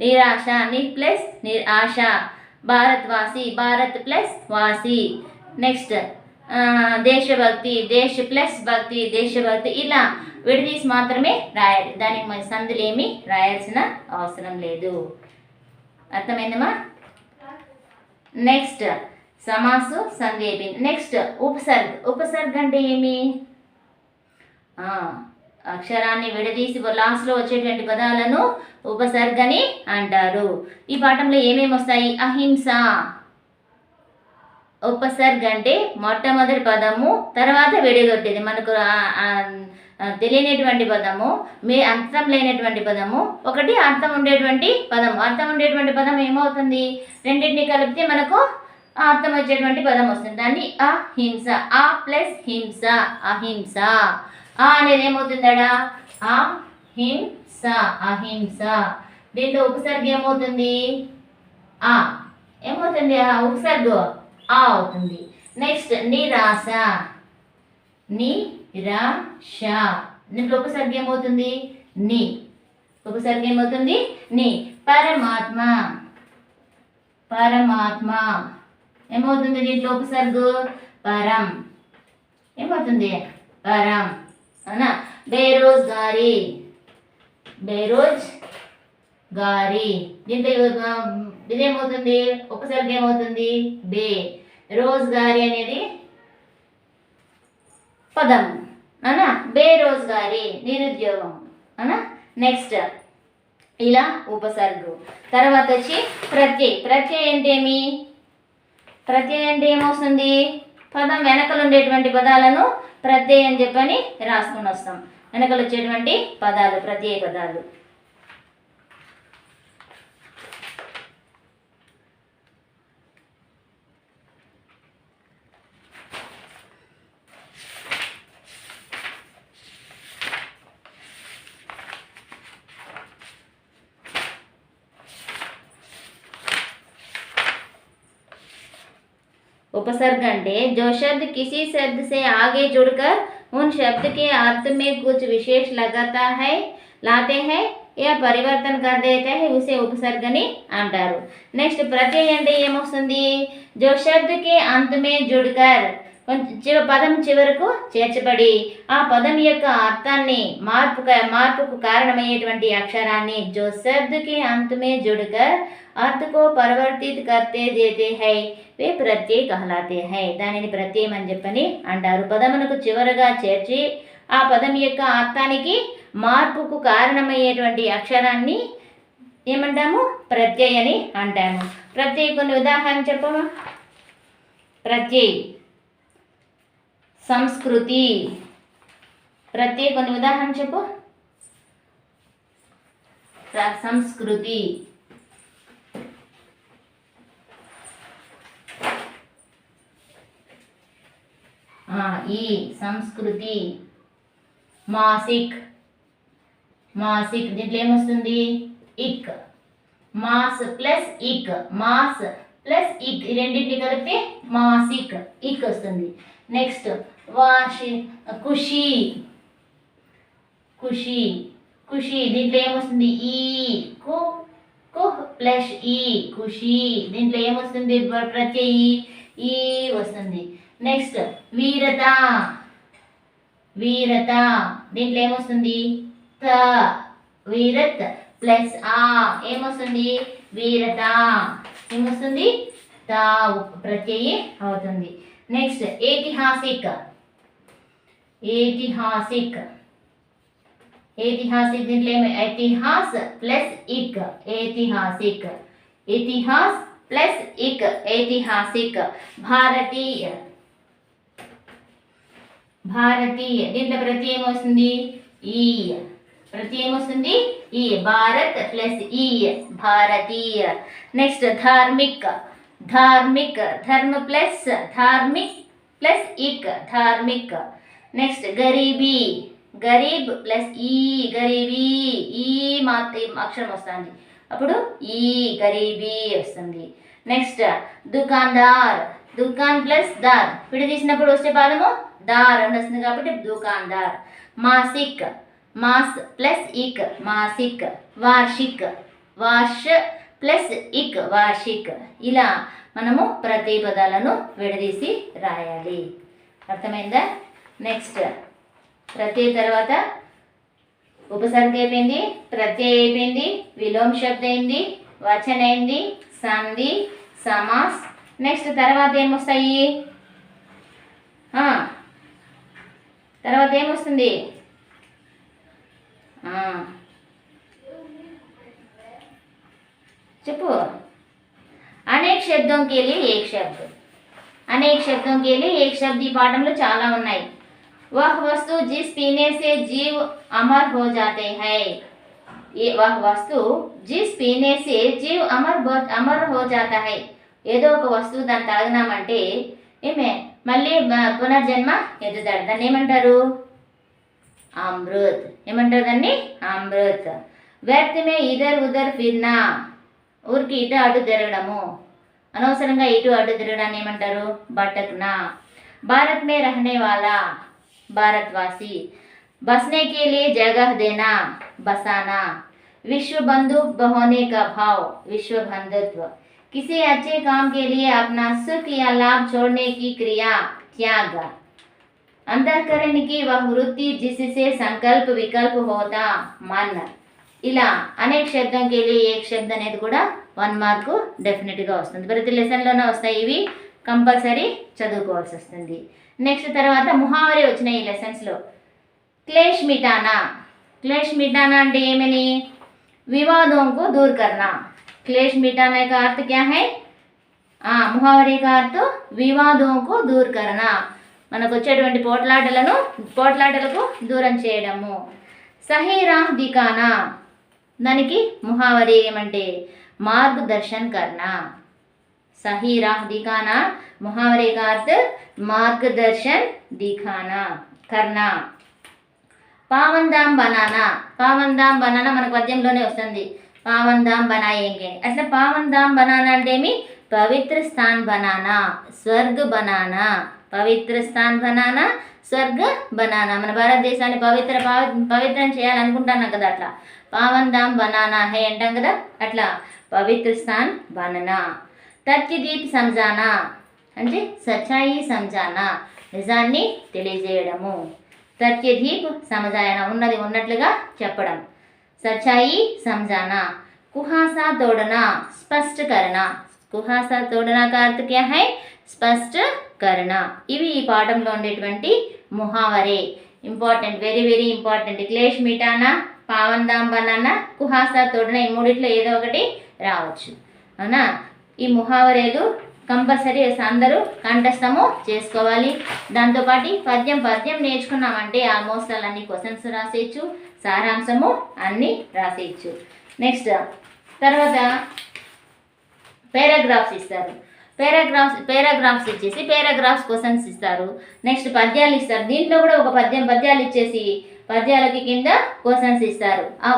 నిరాశ ని ప్లస్ ఆశ, భారత్వాసి భారత్ ప్లస్ వాసి. నెక్స్ట్ దేశభక్తి, దేశ ప్లస్ భక్తి, దేశభక్తి. ఇలా విడదీసి మాత్రమే రాయాలి, దానికి మరి సందులు ఏమి రాయాల్సిన అవసరం లేదు. అర్థమైందమ్మా? నెక్స్ట్ సమాసు సంధి అయిపోయింది. నెక్స్ట్ ఉపసర్గ. ఉపసర్గ అంటే ఏమి, అక్షరాన్ని విడదీసి లాస్ట్లో వచ్చేటువంటి పదాలను ఉపసర్గని అంటారు. ఈ పాఠంలో ఏమేమి వస్తాయి? అహింస. ఉపసర్గ అంటే మొట్టమొదటి పదము, తర్వాత విడగొట్టేది. మనకు తెలియనటువంటి పదము, అర్థం లేనటువంటి పదము, ఒకటి అర్థం ఉండేటువంటి పదము. అర్థం ఉండేటువంటి పదం ఏమవుతుంది, రెండింటిని కలిపితే మనకు అర్థం వచ్చేటువంటి పదం వస్తుంది. దాన్ని అహింస. ఆ ప్లస్ హింస, అహింస. ఆ అనేది ఏమవుతుందడా, అహింస, అహింస. దీంట్లో ఉపసర్గ ఏమవుతుంది, ఆ ఏమవుతుంది, ఉపసర్గ ఆ అవుతుంది. నెక్స్ట్ నిరాశ, నిరాశ. దీంట్లో ఉపసర్గ ఏమవుతుంది, ని. ఉపసర్గ ఏమవుతుంది, ని. పరమాత్మ, పరమాత్మ. ఏమవుతుంది దీంట్లో ఉపసర్గ, పరం. ఏమవుతుంది, పరం. అవునా? బేరోజ్గారి, బేరోజ్గారి. దీంట్లో ఇదేమవుతుంది, ఉపసర్గ ఏమవుతుంది, బే. రోజ్గారి అనేది పదం, అవునా? బేరోజ్గారి, నిరుద్యోగం, అవునా? నెక్స్ట్ ఇలా ఉపసర్గ. తర్వాత వచ్చి ప్రత్యయ్. ప్రత్యయ్ అంటే ఏమి, ప్రత్యయ్ అంటే ఏమవుతుంది, పదం వెనకలు ఉండేటువంటి పదాలను ప్రత్యయ్ అని చెప్పని రాసుకొని వస్తాం. వెనకలు వచ్చేటువంటి పదాలు ప్రత్యయ పదాలు. उपसर्ग अंटे जो शब्द किसी शब्द से आगे जुड़कर उन शब्द के अर्थ में कुछ विशेष लगाता है, लाते हैं या परिवर्तन कर देते हैं, उसे उपसर्गनी अंटारू. नेक्स्ट प्रत्यय అంటే ఏమొస్తుంది, जो शब्द के अंत में जुड़कर పదం చివరకు చేర్చబడి ఆ పదం యొక్క అర్థాన్ని మార్పుకు కారణమయ్యేటువంటి అక్షరాన్ని जो शब्द के अंत में जुड़कर अर्थ को परिवर्तित करते देते हैं वे प्रत्यय कहलाते हैं. దానిని ప్రత్యయం అని చెప్పని అంటారు. పదమునకు చివరగా చేర్చి ఆ పదం యొక్క అర్థానికి మార్పుకు కారణమయ్యేటువంటి అక్షరాన్ని ఏమంటాము, ప్రత్యయ అని అంటాము. ప్రత్యయ కొన్ని ఉదాహరణ చెప్పమా. ప్రత్యయ సంస్కృతి. ప్రత్యయ కొన్ని ఉదాహరణ చెప్పు. సంస్కృతి, ఈ సంస్కృతి. మాసిక్, మాసిక్. దీంట్లో ఏమొస్తుంది, ఇక్. మాస్ ప్లస్ ఇక్, మాస్ ప్లస్ ఇక్, ఈ రెండింటిని కలిపితే మాసిక్, ఇక్ వస్తుంది. నెక్స్ట్ ఖుషి, ఖుషి, ఖుషి. దీంట్లో ఏమొస్తుంది, ఈ కు ప్లస్ ఈ, ఖుషి. దీంట్లో ఏమొస్తుంది, ప్రత్యయి ఈ వస్తుంది. నెక్స్ట్ వీరత, వీరత. దీంట్లో ఏమొస్తుంది, త. వీరత్ ప్లస్ ఆ ఏమొస్తుంది, వీరత. ఏమొస్తుంది, త, ప్రత్యయి అవుతుంది. నెక్స్ట్ ऐतिहासिक, ऐतिहासिक, ऐतिहासिक. దీంట్లో ఏమి, ऐतिहास प्लस इक, ऐतिहासिक, इतिहास प्लस इक, ऐतिहासिक. भारतीय, భారతీయ. దీంట్లో ప్రత్యయం వస్తుంది, ఈ. ప్రత్యయం వస్తుంది, ఈ. భారత్ ప్లస్ ఈ, భారతీయ. నెక్స్ట్ ధార్మిక్, धार्मिक. धर्म प्लस धार्मिक प्लस इक, धार्मिक. నెక్స్ట్ గరీబీ, గరీబ్ ప్లస్ ఈ, గరీబీ, ఈ అక్షరం వస్తుంది, అప్పుడు ఈ గరీబీ వస్తుంది. నెక్స్ట్ దుకాందార్, దుకాన్ ప్లస్ దార్ తీసినప్పుడు వచ్చే పదము దార్ అని వస్తుంది కాబట్టి దుకాందార్. మాసిక్, మాస్ ప్లస్ ఇక్ మాసిక్. వార్షిక్, వార్ష్ ప్లస్ ఇక్ వార్షిక్. ఇలా మనము ప్రతి పదాలను విడదీసి రాయాలి. అర్థమైందా? నెక్స్ట్ ప్రతి తర్వాత ఉపసర్గ అయిపోయింది, ప్రత్యయ అయిపోయింది, విలోమ శబ్ద అయింది, వచన అయింది, సంధి, సమాస్. నెక్స్ట్ తర్వాత ఏమొస్తాయి? తర్వాత ఏమొస్తుంది? చెప్పు. అనేక శబ్దం के लिए एक शब्द, అనేక శబ్దం के लिए एक शब्द ఈ పాఠంలో చాలా ఉన్నాయి. वह वस्तु जिस पीने से जीव अमर हो जाते हैं, ये वह वस्तु जिस पीने से जीव अमर हो जाता है. ఏదో ఒక వస్తువు దాన్ని తాగినామంటే ఏమే మళ్ళీ పునర్జన్మ ఎదుగుతాడు. దాన్ని ఏమంటారు? అమృత్. ఏమంటారు దాన్ని? అమృత్. వ్యర్థ మే ఇదర్ ఉదర్ ఫిర్నా, ఊరికి ఇటు అటు తిరగడము, అనవసరంగా ఇటు అటు తిరగడాన్ని ఏమంటారు? భటక్నా. భారత్ మే రహనే వాలా, भारतवासी. बसने के लिए जगह देना, बसाना. विश्व बंधु होने का भाव, विश्व बंधुत्व. किसी अच्छे काम के लिए अपना सुख या लाभ छोड़ने की क्रिया, त्याग. अंतःकरण की वह वृत्ति जिससे संकल्प विकल्प होता, मन. ఇలా అనేక శబ్దం के लिए एक శబ్ద అనేది కూడా 1 మార్కు డెఫినెట్గా వస్తుంది. ప్రతి లెసన్లోనే వస్తాయి. ఇవి కంపల్సరీ చదువుకోవాల్సి వస్తుంది. నెక్స్ట్ తర్వాత ముహావరే వచ్చినాయి ఈ లెసన్స్లో. క్లేష్ మిటానా, క్లేష్ మిటానా అంటే ఏమని? వివాదం को दूर करना. क्लेश मिटाने का अर्थ क्या है? मुहावरे का अर्थ వివాదం को दूर करना. మనకు వచ్చేటువంటి పోట్లాటలకు దూరం చేయడము. సహీ రాహ్ దికానా, దానికి ముహావరే ఏమంటే మార్గదర్శన్ కర్నా. सही राह दिखाना, मुहावरे का अर्थ मार्गदर्शन दिखाना करना. पावन दाम बनाना, पावन दाम बनाना మనకు పద్యంలోనే వస్తుంది. पावन दाम बनाएंगे. అట్లా पावन दाम बनाना అంటే మీ పవిత్ర స్థాన్ बनाना, స్వర్గ बनाना. పవిత్ర స్థాన్ बनाना, స్వర్గ बनाना. మన భారతదేశాన్ని పవిత్రం చేయాలనుకుంటున్నాం కదా, అట్లా पावन दाम बनाना है అంటాం కదా, అట్లా పవిత్ర స్థాన్ बनाना. తత్యదీప్ సంజానా అంటే సచ్చాయి సంజానా, నిజాన్ని తెలియజేయడము. తత్యదీప్ సమజాయన, ఉన్నది ఉన్నట్లుగా చెప్పడం. సచ్చాయి समझाना. कुहासा तोड़ना, स्पष्ट करना. कुहासा तोड़ना का अर्थ क्या है? స్పష్ట करना. ఇవి ఈ పాఠంలో ఉండేటువంటి ముహావరే. Important, very very important. క్లేష్ మిటానా, పావన్ దాం బనానా, కుహాసా తోడనా, ఈ మూడిట్లో ఏదో ఒకటి రావచ్చు. అవునా? ఈ ముహావరేలు కంపల్సరీ అందరూ కంఠస్థము చేసుకోవాలి. దాంతోపాటు పద్యం నేర్చుకున్నామంటే ఆల్మోస్ట్ అన్ని క్వశ్చన్స్ రాసేయచ్చు, సారాంశము అన్నీ రాసేయచ్చు. నెక్స్ట్ తర్వాత పారాగ్రాఫ్స్ ఇస్తారు. పారాగ్రాఫ్స్ ఇచ్చేసి పారాగ్రాఫ్స్ క్వశ్చన్స్ ఇస్తారు. నెక్స్ట్ పద్యాలు ఇస్తారు. దీంట్లో కూడా ఒక పద్యాలు ఇచ్చేసి పద్యాలకి కింద క్వశ్చన్స్ ఇస్తారు. ఆ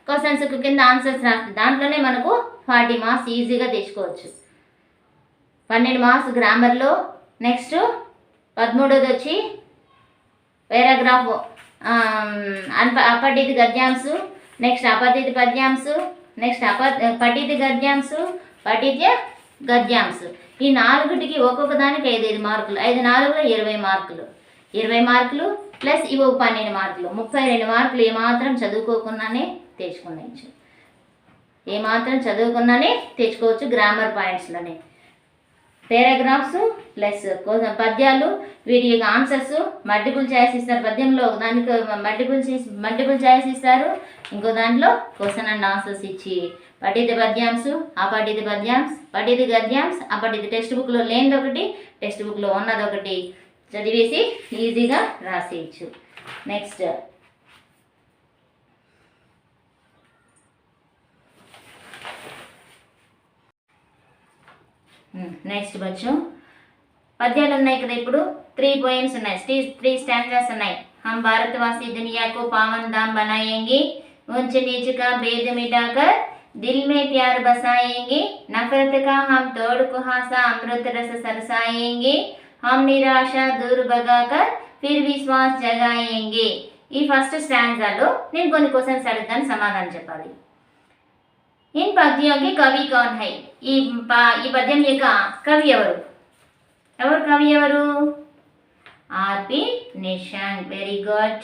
క్వశ్చన్స్కి కింద ఆన్సర్స్ రాస్తే దాంట్లోనే మనకు 40 మార్క్స్ ఈజీగా తెచ్చుకోవచ్చు. 12 మార్క్స్ గ్రామర్లో. నెక్స్ట్ 13ది వచ్చి పారాగ్రాఫ్ అపఠిత గద్యాంశు, నెక్స్ట్ అపఠిత పద్యాంశు, నెక్స్ట్ పఠిత గద్యాంశు, పఠిత గద్యాంశు. ఈ 4టికి ఒక్కొక్క దానికి 5 మార్కులు. 5 4 20 మార్కులు. 20 మార్కులు ప్లస్ ఇవి 12 మార్కులు. 32 మార్కులు ఏమాత్రం చదువుకోకుండానే తెచ్చుకోవచ్చు. ఏమాత్రం చదువుకున్నానే తెచ్చుకోవచ్చు గ్రామర్ పాయింట్స్లోనే. పారాగ్రాఫ్స్ ప్లస్ పద్యాలు, వీటి యొక్క ఆన్సర్స్ మల్టిపుల్ చాయిస్ ఇస్తారు. పద్యంలో దానికి మల్టిపుల్ చాయిస్ ఇస్తారు, ఇంకో దాంట్లో క్వశ్చన్ అండ్ ఆన్సర్స్ ఇచ్చి పఠిత పద్యాంశు, అపఠిత పద్యాంశ్, పఠిత గద్యాంశ్, అపఠిత టెక్స్ట్ బుక్లో లేనిది ఒకటి, టెక్స్ట్ బుక్లో ఉన్నది ఒకటి చదివేసి ఈజీగా రాసేయచ్చు. నెక్స్ట్ నెక్స్ట్ బచ్చు పద్యాలు ఉన్నాయి కదా. ఇప్పుడు 3 पोएम्स ఉన్నాయి, 3 स्टैंजास ఉన్నాయి. हम भारतवासी दुनिया को पावन धाम बनाएंगे, ऊंच नीच का भेद मिटाकर दिल में प्यार बसाएंगे, नफरत का हम तोड़ कुहासा अमृत रस सरसाएंगे, हम निराशा दूर भगाकर फिर विश्वास जगाएंगे. ఈ ఫస్ట్ స్టాంజాలో నేను కొన్ని క్వశ్చన్స్ అడుగుతాను, సమాధానం చెప్పాలి. इन పద్యం కి కవి कौन है? ఈ పద్యం యొక్క కవి ఎవరు? కవి ఎవరు? RP Nishank. Very good.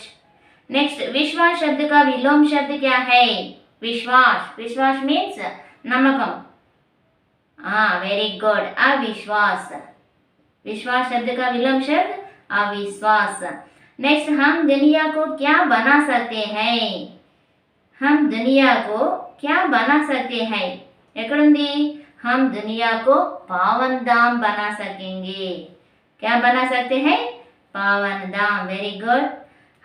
Next, विश्वास शब्द का विलोम शब्द क्या है? विश्वास मीन्स नमकम. वेरी गुड, अविश्वास. विश्वास शब्द का विलोम शब्द अविश्वास. नेक्स्ट, हम दुनिया को क्या बना सकते हैं? हम दुनिया को क्या बना सकते हैं? ఎక్కడుంది? हम दुनिया को पावन धाम बना सकेंगे. क्या बना सकते हैं? पावन धाम. Very good.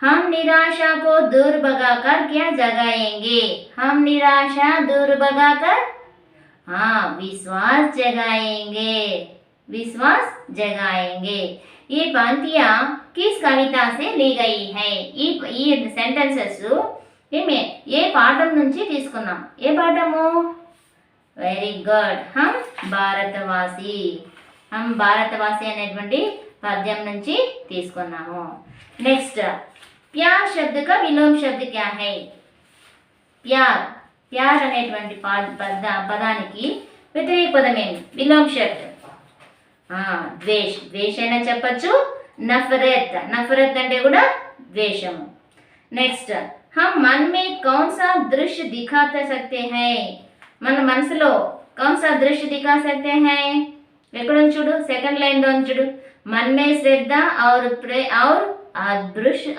हम निराशा को दूर भगाकर क्या जगाएंगे? हम निराशा दूर भगाकर विश्वास जगाएंगे. विश्वास जगाएंगे. ये पंक्तियां किस कविता से ली गई है? ఈ సెంటెన్సెస్ ఏ పాఠం నుంచి తీసుకున్నాం? ఏ పాఠము? Very good. హమ్ భారతవాసి అనేటువంటి పద్యం నుంచి తీసుకున్నాము. నెక్స్ట్, ప్యార్ శబ్ద కా విలోమ్ శబ్ద క్యా హై? ప్యార్ అనేటువంటి పదానికి వ్యతిరేక పదం ఏంటి? విలోమ్ శబ్ద ద్వేష్ అయినా చెప్పచ్చు. నఫరత్ అంటే కూడా ద్వేషము. నెక్స్ట్, हम मन में कौन सा दृश्य दिखा सकते हैं? మన మనసులో कौन सा दृश्य दिखा सकते हैं? ఎక్కడ చూడు, సెకండ్ లైన్ లో చూడు. मन में श्रद्धा और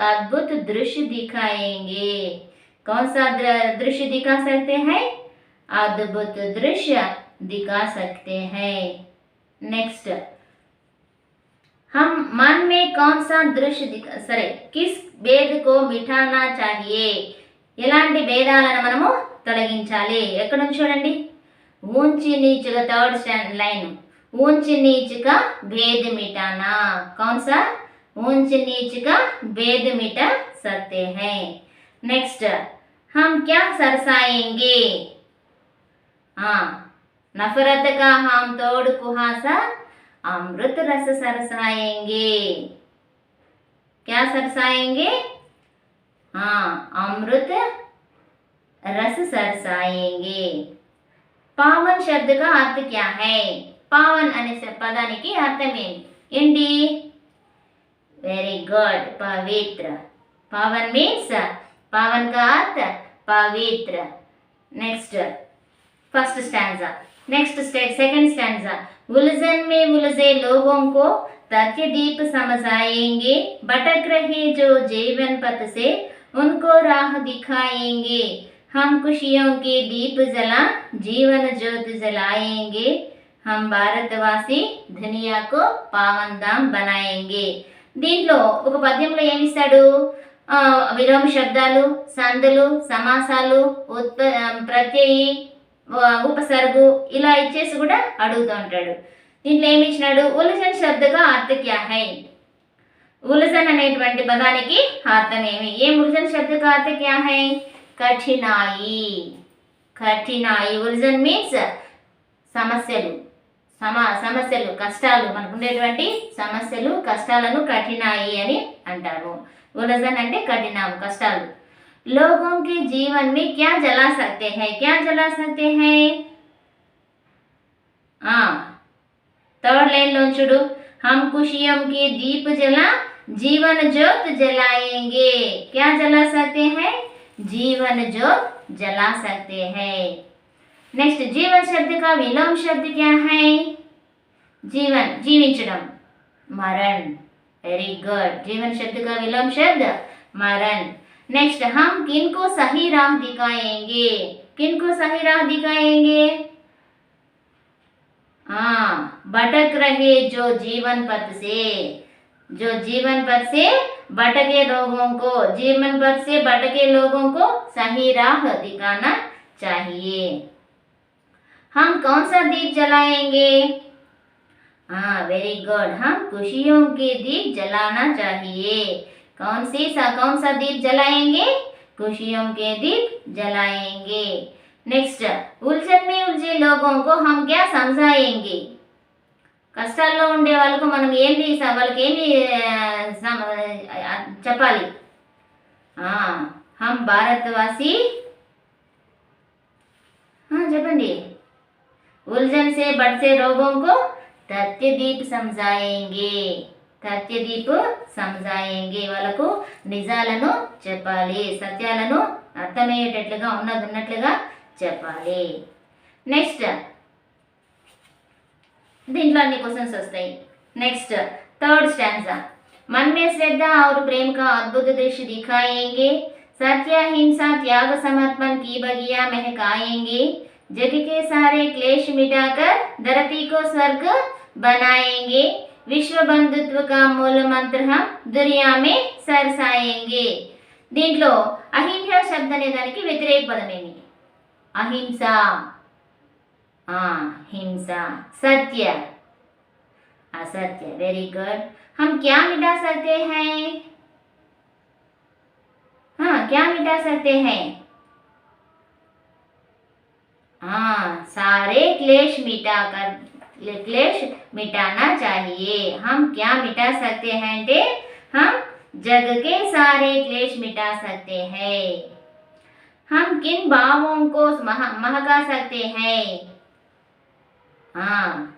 अद्भुत दृश्य दिखाएंगे. कौन सा दृश्य दिखा सकते हैं? अद्भुत दृश्य दिखा सकते हैं. नेक्स्ट, हम मन में कौन सा दृश्य సరే, किस भेद को मिटाना चाहिए? ఎలాంటి భేదాలను మనము తొలగించాలి? ఎక్కడ చూడండి, ऊंची नीच का थर्ड लाइन, ऊंच नीच का भेद मिटाना. कौन सा? ऊंच नीच का भेद मिटा सकते हैं. नेक्स्ट, हम क्या सरसाएंगे? नफरत का हम तोड़ कुहासा अमृत रस सरसाएंगे. क्या सरसाएंगे? अमृत रस सरसाएंगे. पावन शब्द का अर्थ क्या है? पावन అనే పదానికి అర్థం ఏంటి? వెరీ గుడ్, పవిత్ర. पावन मीन्स, पावन का अर्थ पवित्र. Next, first stanza. Next second stanza. उलझन में उलझे लोगों को तथ्य दीप समझाएंगे, भटक रहे जो जीवन पथ से उनको राह दिखाएंगे, हम खुशियों के दीप जला जीवन ज्योत जलाएंगे, हम भारतवासी दुनिया को पावन धाम बनाएंगे. దీంట్లో ఒక పద్యంలో ఏమి ఇస్తాడు? విలోమ శబ్దాలు, సందులు, సమాసాలు, ప్రత్యయి, ఉపసర్గు ఇలా ఇచ్చేసి కూడా అడుగుతూ ఉంటాడు. దీంట్లో ఏమి ఇచ్చినాడు? ఉలజన్ శబ్దగా అర్థ క్యా హై? ఉలజన్ అనేటువంటి పదానికి అర్థం ఏమి? ఏ ఉలజన్ శబ్దగా అర్థ క్యా హై? కఠినాయి. ఉలజన్ మీన్స్ సమస్యలు, కష్టాలు, మనకు ఉండేటువంటి సమస్యలు, కష్టాలను కఠినాయి అని అంటారు. ఉలజన్ అంటే కఠినం, కష్టాలు. लोगों के जीवन में क्या जला सकते हैं? थर्ड लाइन लो చూడు. हम खुशियों के दीप जला जीवन ज्योत जलाएंगे. क्या जला सकते हैं? जीवन ज्योत जला सकते हैं. नेक्स्ट, जीवन शब्द का विलोम शब्द क्या है? जीवन, जीविंचडम, मरण. Very good. जीवन शब्द का विलोम शब्द मरण. नेक्स्ट, हम किनको सही राह दिखाएंगे? भटक रहे जो जीवन पथ से भटके लोगों को सही राह दिखाना चाहिए. हम कौन सा दीप जलाएंगे? हाँ, वेरी गुड। हम खुशियों के दीप जलाना चाहिए। कौन सा दीप जलाएंगे? खुशियों के दीप जलाएंगे। नेक्स्ट, उलझन में उलझे लोगों को हम क्या समझाएंगे? కష్టాల్లో ఉండే వాళ్ళకు మనం ఏంటి వాళ్ళకి ఏమి చెప్పాలి? हम भारतवासी, చెప్పండి। उलझन से बढ़ते रोगों को तथ्यदीप समझाएंगे। తథ్యదీప్ సమజాయేంగే। వాళ్ళకు నిజాలను చెప్పాలి, సత్యాలను అర్థమయ్యేటట్లుగా ఉన్నట్లుగా చెప్పాలి। నెక్స్ట్, దీంట్లో అన్ని క్వశ్చన్స్ వస్తాయి। నెక్స్ట్, थर्ड स्टैंजा, मन में श्रद्धा और प्रेम का अद्भुत दृश्य दिखाएंगे। सत्य हिंसा त्याग समर्पण की बगिया महकाएंगे। जग के सारे क्लेश मिटाकर धरती को स्वर्ग बनाएंगे। विश्व बंधुत्व का मूल मंत्र हम दुनिया में सरसाएंगे। దీంట్లో అహింస శబ్ద అనే దానికి వ్యతిరేక పదం ఏమి? అహింస, हिंसा। सत्य, असत्य। Very good. हम क्या मिटा सकते हैं? क्या मिटा सकते हैं? सारे क्लेश मिटाना चाहिए। हम क्या मिटा सकते हैं? हम जग के सारे क्लेश मिटा सकते हैं। हम किन भावों को महका सकते हैं?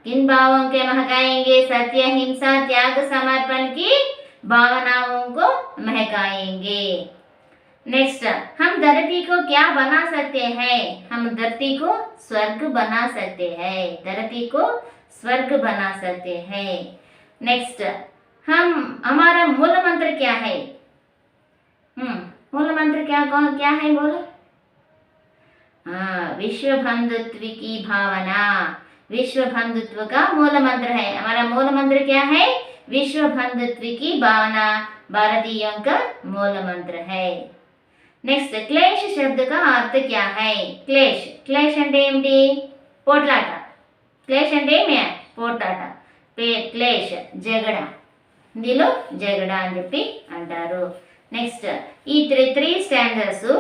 किन भावों के महकाएंगे? सत्य हिंसा त्याग समर्पण की भावनाओं को महकाएंगे। नेक्स्ट, हम धरती को क्या बना सकते हैं? हम धरती को स्वर्ग बना सकते हैं। धरती को स्वर्ग बना सकते हैं। नेक्स्ट, हमारा मूल मंत्र क्या है? मूल मंत्र क्या है बोलो? विश्व बंधुत्व की भावना। विश्व बंधुत्व का मूल मंत्र है। हमारा मूल मंत्र क्या है? विश्व बंधुत्व की भावना भारतीयों का मूल मंत्र है। नेक्स्ट, क्लेश शब्द का अर्थ क्या है? क्लेश అంటే ఏమిటి? పోట్లాట। క్లేష్ అంటే ఏమి? పోట్లాట। క్లేష్ జగడ, ఇందులో జగడ అని చెప్పి అంటారు। నెక్స్ట్, ఈ త్రీ స్టాండర్డ్స్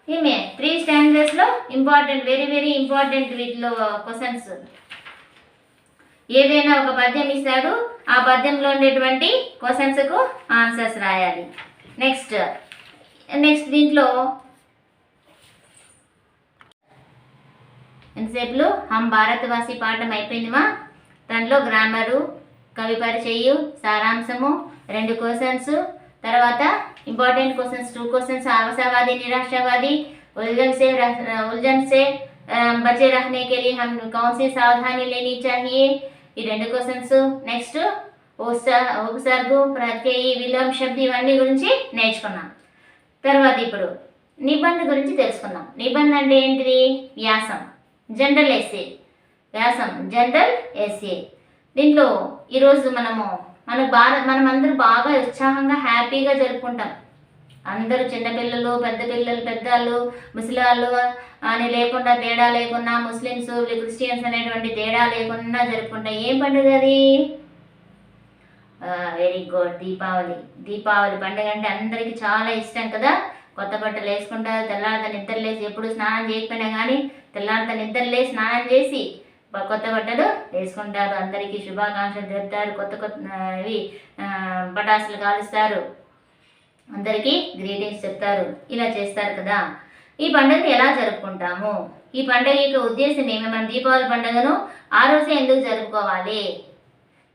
ఏమే 3 స్టాండర్డ్స్ లో ఇంపార్టెంట్, వెరీ వెరీ ఇంపార్టెంట్। వీటిలో క్వశ్చన్స్ ఏదైనా ఒక పద్యం ఇస్తాడు, ఆ పద్యంలో ఉండేటువంటి క్వశ్చన్స్ కు ఆన్సర్స్ రాయాలి। నెక్స్ట్ దీంట్లో ఎంతసేపులో हम భారతవాసి పాఠం అయిపోయిందిమా। దాంట్లో గ్రామరు, కవి పరిచయం, సారాంశము, 2 క్వశ్చన్స్, తర్వాత इंपॉर्टेंट क्वेश्चंस 2 क्वेश्चंस, आशावादी निराशावादी, उलझन से बचे रहने के लिए हम कौन सी सावधानी लेनी चाहिए, ये 2 क्वेश्चंस। నెక్స్ట్ ఉపసర్గు, ప్రత్యయ, విలోమ శబ్ద ఇవన్నీ గురించి నేర్చుకున్నాం। తర్వాత ఇప్పుడు నిబంధన గురించి తెలుసుకుందాం। నిబంధన అంటే ఏంటిది? వ్యాసం, జనరల్ ఎస్సే। వ్యాసం జనరల్ ఎస్సే। దీంట్లో ఈరోజు మనం అందరూ బాగా ఉత్సాహంగా హ్యాపీగా జరుపుకుంటాం। అందరూ చిన్నపిల్లలు, పెద్దవాళ్ళు, ముసలివాళ్ళు అని లేకుండా, తేడా లేకుండా, ముస్లిమ్స్ క్రిస్టియన్స్ అనేటువంటి తేడా లేకుండా జరుపుకుంటాం। ఏం పండుగ అది? వెరీ గుడ్, దీపావళి పండుగ అంటే అందరికీ చాలా ఇష్టం కదా। కొత్త బట్టలు వేసుకుంటారు, తెల్లారిత నిద్ర లేసి, ఎప్పుడు స్నానం చేయకపోయినా కానీ తెల్లారిత నిద్ర లేసి స్నానం చేసి కొత్త బట్టలు వేసుకుంటారు। అందరికీ శుభాకాంక్షలు చెప్తారు, కొత్త పటాసులు కాలుస్తారు, అందరికీ గ్రీటింగ్స్ చెప్తారు, ఇలా చేస్తారు కదా। ఈ పండుగను ఎలా జరుపుకుంటాము? ఈ పండుగ యొక్క ఉద్దేశం ఏమి? మనం దీపావళి పండుగను ఆ రోజే ఎందుకు జరుపుకోవాలి?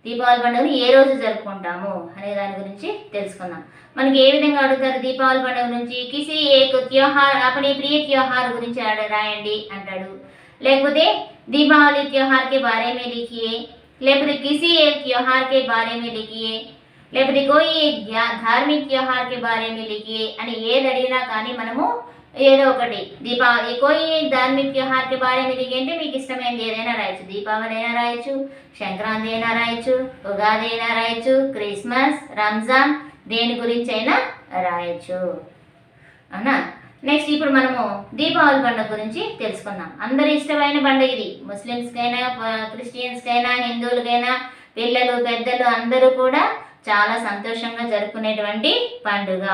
దీపావళి పండుగను ఏ రోజు జరుపుకుంటాము అనే దాని గురించి తెలుసుకుందాం। మనకి ఏ విధంగా అడుగుతారు దీపావళి పండుగ గురించి? కిసి ఏక త్యోహార్, अपने प्रिय त्योहार గురించి రాయండి అంటాడు। లేకపోతే दीपावली त्योहार के बारे में लिखिए, लेकिन किसी एक त्योहार के बारे में लिखिए, लेकिन कोई एक धार्मिक त्योहार के बारे में लिखिए అని ఏది అడిగినా కానీ మనము ఏదో ఒకటి దీపావళి, कोई एक धार्मिक त्योहार के बारे में लिखिए అంటే మీకు ఇష్టమైనది ఏదైనా రాయొచ్చు। దీపావళి అయినా రాయొచ్చు, సంక్రాంతి అయినా రాయొచ్చు, ఉగాది అయినా రాయొచ్చు, క్రిస్మస్, రంజాన్, దేని గురించి అయినా రాయొచ్చు అవునా। నెక్స్ట్ ఇప్పుడు మనము దీపావళి పండుగ గురించి తెలుసుకుందాం। అందరి ఇష్టమైన పండుగ ఇది, ముస్లిమ్స్కైనా, క్రిస్టియన్స్కైనా, హిందువులకైనా, పిల్లలు పెద్దలు అందరూ కూడా చాలా సంతోషంగా జరుపుకునేటువంటి పండుగ.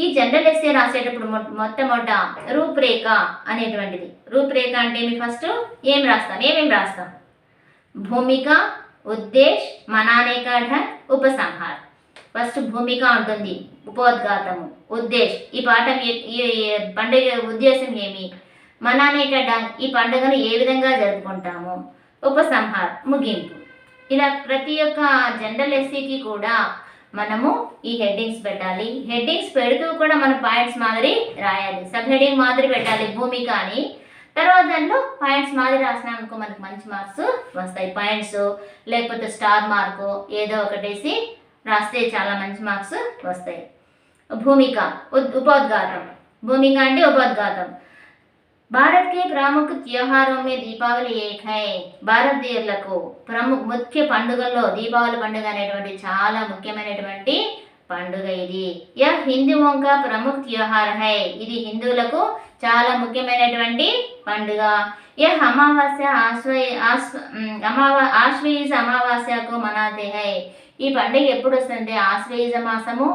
ఈ జనరల్ ఎస్సే రాసేటప్పుడు మొట్టమొదట రూపురేఖ అనేటువంటిది. రూపురేఖ అంటే మీ ఫస్ట్ ఏమేమి రాస్తాం? భూమిక, ఉద్దేశ్, మనానే కా ఢంగ్, ఉపసంహార్. ఫస్ట్ భూమిక ఉంటుంది, ఉపోద్ఘాతము, ఉద్దేశ్ ఈ పాఠం ఈ పండుగ ఉద్దేశం ఏమి, మనానే కా ఢంగ్ ఈ పండుగను ఏ విధంగా జరుపుకుంటాము, ఉపసంహార్ ముగింపు. ఇలా ప్రతి ఒక్క జనరల్ ఎస్సీకి కూడా మనము ఈ హెడ్డింగ్స్ పెట్టాలి. హెడ్డింగ్స్ పెడుతూ కూడా మనం పాయింట్స్ మాదిరి రాయాలి. సబ్ హెడ్డింగ్ మాదిరి పెట్టాలి భూమిక అని. తర్వాత దాంట్లో పాయింట్స్ మాదిరి రాసినాం అనుకో మనకు మంచి మార్క్స్ వస్తాయి. పాయింట్స్ లేకపోతే స్టార్ మార్కు ఏదో ఒకటేసి రాస్తే చాలా మంచి మార్క్స్ వస్తాయి. భూమిక ఉపోద్ఘాతం. భూమిక అంటే ఉపోద్ఘాతం. భారత్ के प्रमुख त्योहारों में దీపావళి ఏక్ హై. భారతీయులకు ముఖ్య పండుగల్లో దీపావళి పండుగ అనేటువంటి చాలా ముఖ్యమైనటువంటి పండుగ ఇది. యహ్ హిందువుం కా ప్రముఖ త్యోహార్ హై. ఇది హిందువులకు చాలా ముఖ్యమైనటువంటి పండుగ. యహ్ అమావాస్య ఆశ్వయుజ అమావాస్యకు మనాతే హై. ఈ పండుగ ఎప్పుడు వస్తుంది? ఆశ్వయుజ మాసము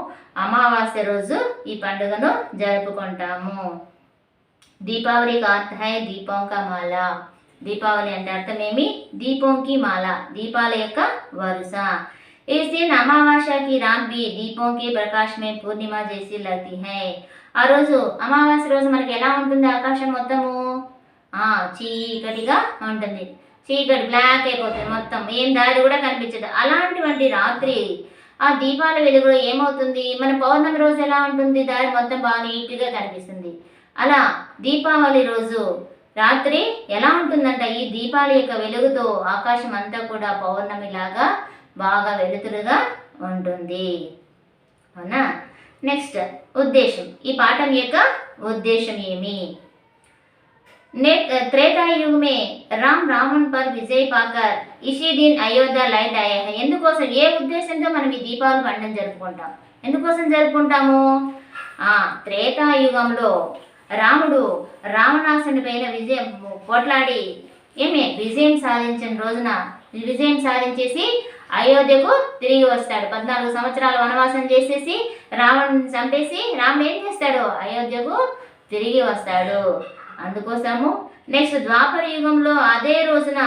అమావాస్య రోజు ఈ పండుగను జరుపుకుంటాము. దీపావళి का अर्थ है దీపం का మాల. దీపావళి అంటే అర్థం ఏమి? దీపం కి మాల, దీపాల యొక్క వరుస. इस दिन అమావాస్య की रात भी దీపం के प्रकाश में పూర్ణిమ जैसी लगती है. ఆ రోజు అమావాస్య రోజు మనకి ఎలా ఉంటుంది? ఆకాశం మొత్తము చీకటిగా ఉంటుంది. చీకటి బ్లాక్ అయిపోతుంది, మొత్తం ఏం దారి కూడా కనిపించదు. అలాంటివంటి రాత్రి ఆ దీపాల వెలుగులో ఏమవుతుంది? మన పౌర్ణమి రోజు ఎలా ఉంటుంది? దారి మొత్తం బాగా నీట్గా కనిపిస్తుంది. అలా దీపావళి రోజు రాత్రి ఎలా ఉంటుందంట? ఈ దీపాల యొక్క వెలుగుతో ఆకాశం అంతా కూడా పౌర్ణమిలాగా బాగా వెలుతురుగా ఉంటుంది. అవునా? నెక్స్ట్ ఉద్దేశం. ఈ పాఠం యొక్క ఉద్దేశం ఏమి? त्रेतायुग में राम रावण पर विजय पाकर इसी दिन अयोध्या लाइट आया है. ఎందుకోసం, ఏ ఉద్దేశంతో మనం ఈ దీపావళి పండుగ జరుపుకుంటాం? ఎందుకోసం జరుపుకుంటాము? త్రేతాయుగంలో రాముడు రావణాసుని పైన పోట్లాడి విజయం సాధించిన రోజున విజయం సాధించేసి అయోధ్యకు తిరిగి వస్తాడు. 14 సంవత్సరాలు వనవాసం చేసేసి రావణుని చంపేసి రాముడు ఏం చేస్తాడు? అయోధ్యకు తిరిగి వస్తాడు. అందుకోసము నెక్స్ట్ ద్వాపర యుగంలో అదే రోజున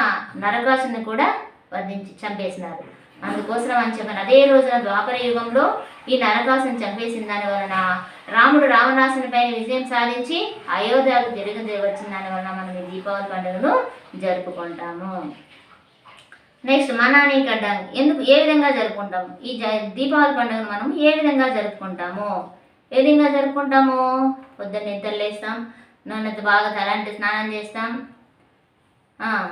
నరకాసుని కూడా చంపేసినారు. అందుకోసం అని చెప్పాను, అదే రోజున ద్వాపర యుగంలో ఈ నరకాసుని చంపేసిన దాని వలన రాముడు రావణాసుని పైన విజయం సాధించి అయోధ్యకు తిరిగి వచ్చిన దాని వలన మనం ఈ దీపావళి పండుగను జరుపుకుంటాము. నెక్స్ట్ మనానే కా ఢంగ్. ఏ విధంగా జరుపుకుంటాము? ఈ దీపావళి పండుగను మనం ఏ విధంగా జరుపుకుంటాము? పొద్దున్న నిద్ర లేస్తాం, నూనెతో బాగా తలంటి స్నానం చేస్తాం,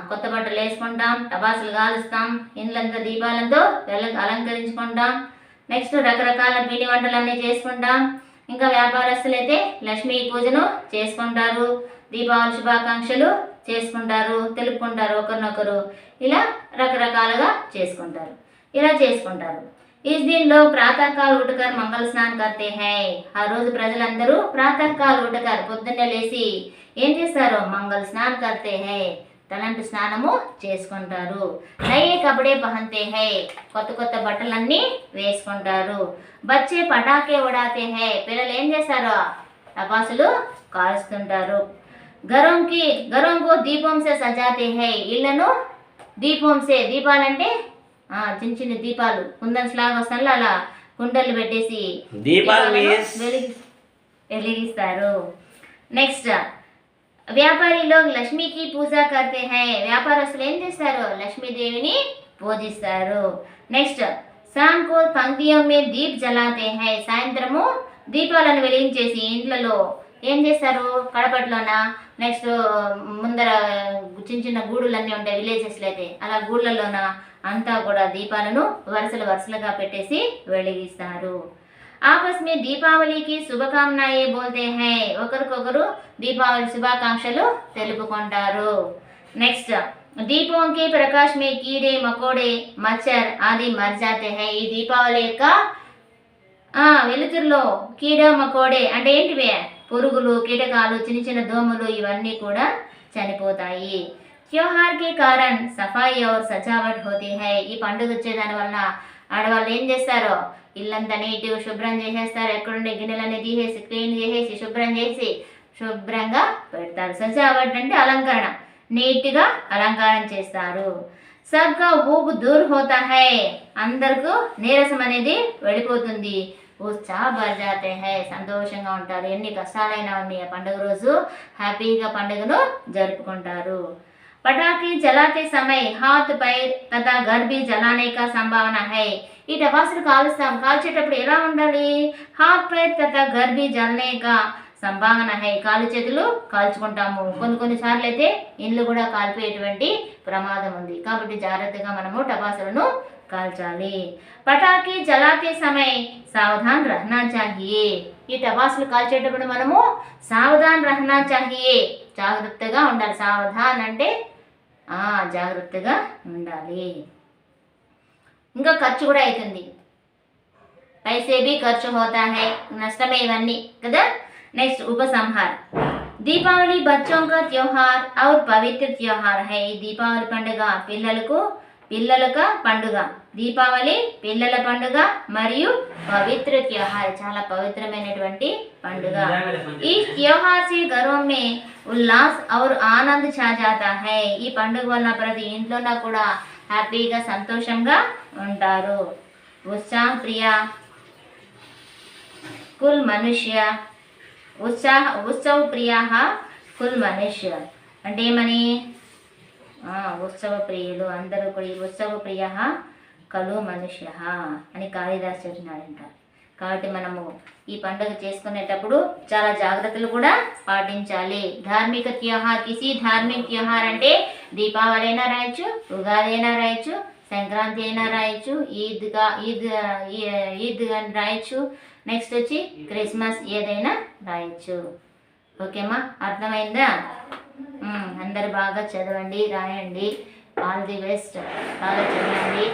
కొత్త బట్టలు వేసుకుంటాం, టపాసులు కాలుస్తాం, ఇండ్లంతా దీపాలతో అలంకరించుకుంటాం. నెక్స్ట్ రకరకాల పిండి వంటలన్నీ చేసుకుంటాం. ఇంకా వ్యాపారస్తులైతే లక్ష్మీ పూజను చేసుకుంటారు, దీపావళి శుభాకాంక్షలు చేసుకుంటారు, తెలుపుకుంటారు ఒకరినొకరు. ఇలా రకరకాలుగా చేసుకుంటారు. इस दिन लोग प्रातःकाल उठकर मंगल स्नान करते हैं. ఆ రోజు ప్రజలందరూ ప్రాతःకాल उठकर పొద్దున్నే లేచి ఏం చేస్తారు? మంగళ స్నాన్ करते हैं. తలంటు స్నానము చేసుకుంటారు. నయే కపడే పహన్తే హై. కొత్త బట్టలన్నీ వేసుకుంటారు. బచ్చే పటాకే ఉడాతే హై. పిల్లలు ఏం చేస్తారు? టపాసులు కాల్చుతుంటారు. గరంకు దీపం సే సజాతే హై. ఇళ్లను దీపం సే, దీపాలంటే చిన్న దీపాలు కుందన్స్ లాగా వస్తాను అలా కుండలు పెట్టేసి వెలిగిస్తారు. నెక్స్ట్ వ్యాపారిలో లక్ష్మీకి పూజ కర్తే హై. వ్యాపారస్తులు ఏం చేస్తారు? లక్ష్మీదేవిని పూజిస్తారు. నెక్స్ట్ శాంకో పంక్తియోं में దీప్ జలాతే హై. సాయంత్రము దీపాలను వెలిగించేసి ఇంట్లలో ఏం చేస్తారు? కడపట్లోన నెక్స్ట్ ముందర చిన్న గూడులన్నీ ఉంటాయి విలేజెస్లో అయితే, అలా గూళ్ళలోన అంతా కూడా దీపాలను వరుసలుగా పెట్టేసి వెలిగిస్తారు. ఆపస్ మే దీపావళికి శుభకామనాయే బోల్తే హై. ఒకరికొకరు దీపావళి శుభాకాంక్షలు తెలుపుకుంటారు. నెక్స్ట్ దీపం కే ప్రకాశ్ మే కీడే మకోడే మచ్చర్ ఆది మర్ జాతే హై. ఈ దీపావళి యొక్క వెలుతురులో కీడ మకోడే అంటే ఏంటివే? పురుగులు, కీటకాలు, చిన్న దోమలు ఇవన్నీ కూడా చనిపోతాయి. त्योहार के कारण सफाई और सजावट होती है ఈ పండుగ వచ్చే దాని వలన ఆడవాళ్ళు ఏం చేస్తారో ఇల్లంతా నీట్గా శుభ్రం చేసేస్తారు. ఎక్కడుండే గిన్నెలన్నీ తీసేసి క్లీన్ చేసేసి శుభ్రం చేసి శుభ్రంగా పెడతారు. సజావట్ అంటే అలంకరణ, నీట్గా అలంకారం చేస్తారు. సబ్కా ఊబ్ దూర్ హోతా హై, అందరికీ నీరసం అనేది వెళ్ళిపోతుంది. ఉత్సాహ భర్ జాతే హై, సంతోషంగా ఉంటారు. ఎన్ని కష్టాలైనా ఉన్నాయి ఆ పండుగ రోజు హ్యాపీగా పండుగను జరుపుకుంటారు. पटाखे जलाते समय हाथ पैर तथा घर भी जलाने का संभावना है. ఈ టపాసులు కాలుస్తాం, కాల్చేటప్పుడు ఎలా ఉండాలి? హాత్ పైర్ తథా గర్ భీ జల్నే కా సంభావన హై, కాలు చేతులు కాల్చుకుంటాము. కొన్ని సార్లు అయితే ఇండ్లు కూడా కాల్పోయేటువంటి ప్రమాదం ఉంది. కాబట్టి జాగ్రత్తగా మనము టపాసులను కాల్చాలి. పటాకి జలాతే సమయ సావధాన్ రహనా చాహియే, ఈ టపాసులు కాల్చేటప్పుడు మనము సావధాన్ రహనా చాహియే, జాగ్రత్తగా ఉండాలి. సావధాన్ అంటే జాగ్రత్తగా ఉండాలి. ఇంకా ఖర్చు కూడా అవుతుంది, पैसे भी खर्च होता है, नष्टమే ఇవన్నీ కదా. నెక్స్ట్ ఉపసంహార్. దీపావళి బచ్చోं का त्योहार और पवित्र त्योहार है. ఈ దీపావళి పండుగ పిల్లలక పండుగ. దీపావళి పిల్లల పండుగ మరియు పవిత్ర त्योहार చాలా పవిత్రమైనటువంటి పండుగ. ఈ त्योहार से घरों में उल्लास और आनंद छा जाता है. ఈ పండుగ వల్ల ప్రతి ఇంట్లోనా కూడా హ్యాపీగా సంతోషంగా ఉంటారు. ఉత్సాహ ప్రియ కుల్ మనుష్య, ఉత్సవ ప్రియ కుల్ మనుష్య అంటే ఏమని? ఉత్సవ ప్రియులు అందరూ కూడా ఈ ఉత్సవ ప్రియ కలు మనుష్య అని కాళిదాస్ చెప్పినాడంట. కాబట్టి మనము ఈ పండుగ చేసుకునేటప్పుడు చాలా జాగ్రత్తలు కూడా పాటించాలి. ధార్మిక త్యోహార్, కిసి ధార్మిక త్యోహార్ అంటే దీపావళి అయినా రాయొచ్చు, ఉగాది అయినా రాయొచ్చు, సంక్రాంతి అయినా రాయొచ్చు, ఈద్ అని రాయొచ్చు, నెక్స్ట్ వచ్చి క్రిస్మస్ ఏదైనా రాయొచ్చు. ఓకేమ్మా, అర్థమైందా? అందరు బాగా చదవండి, రాయండి. All the best. బాగా చదవండి.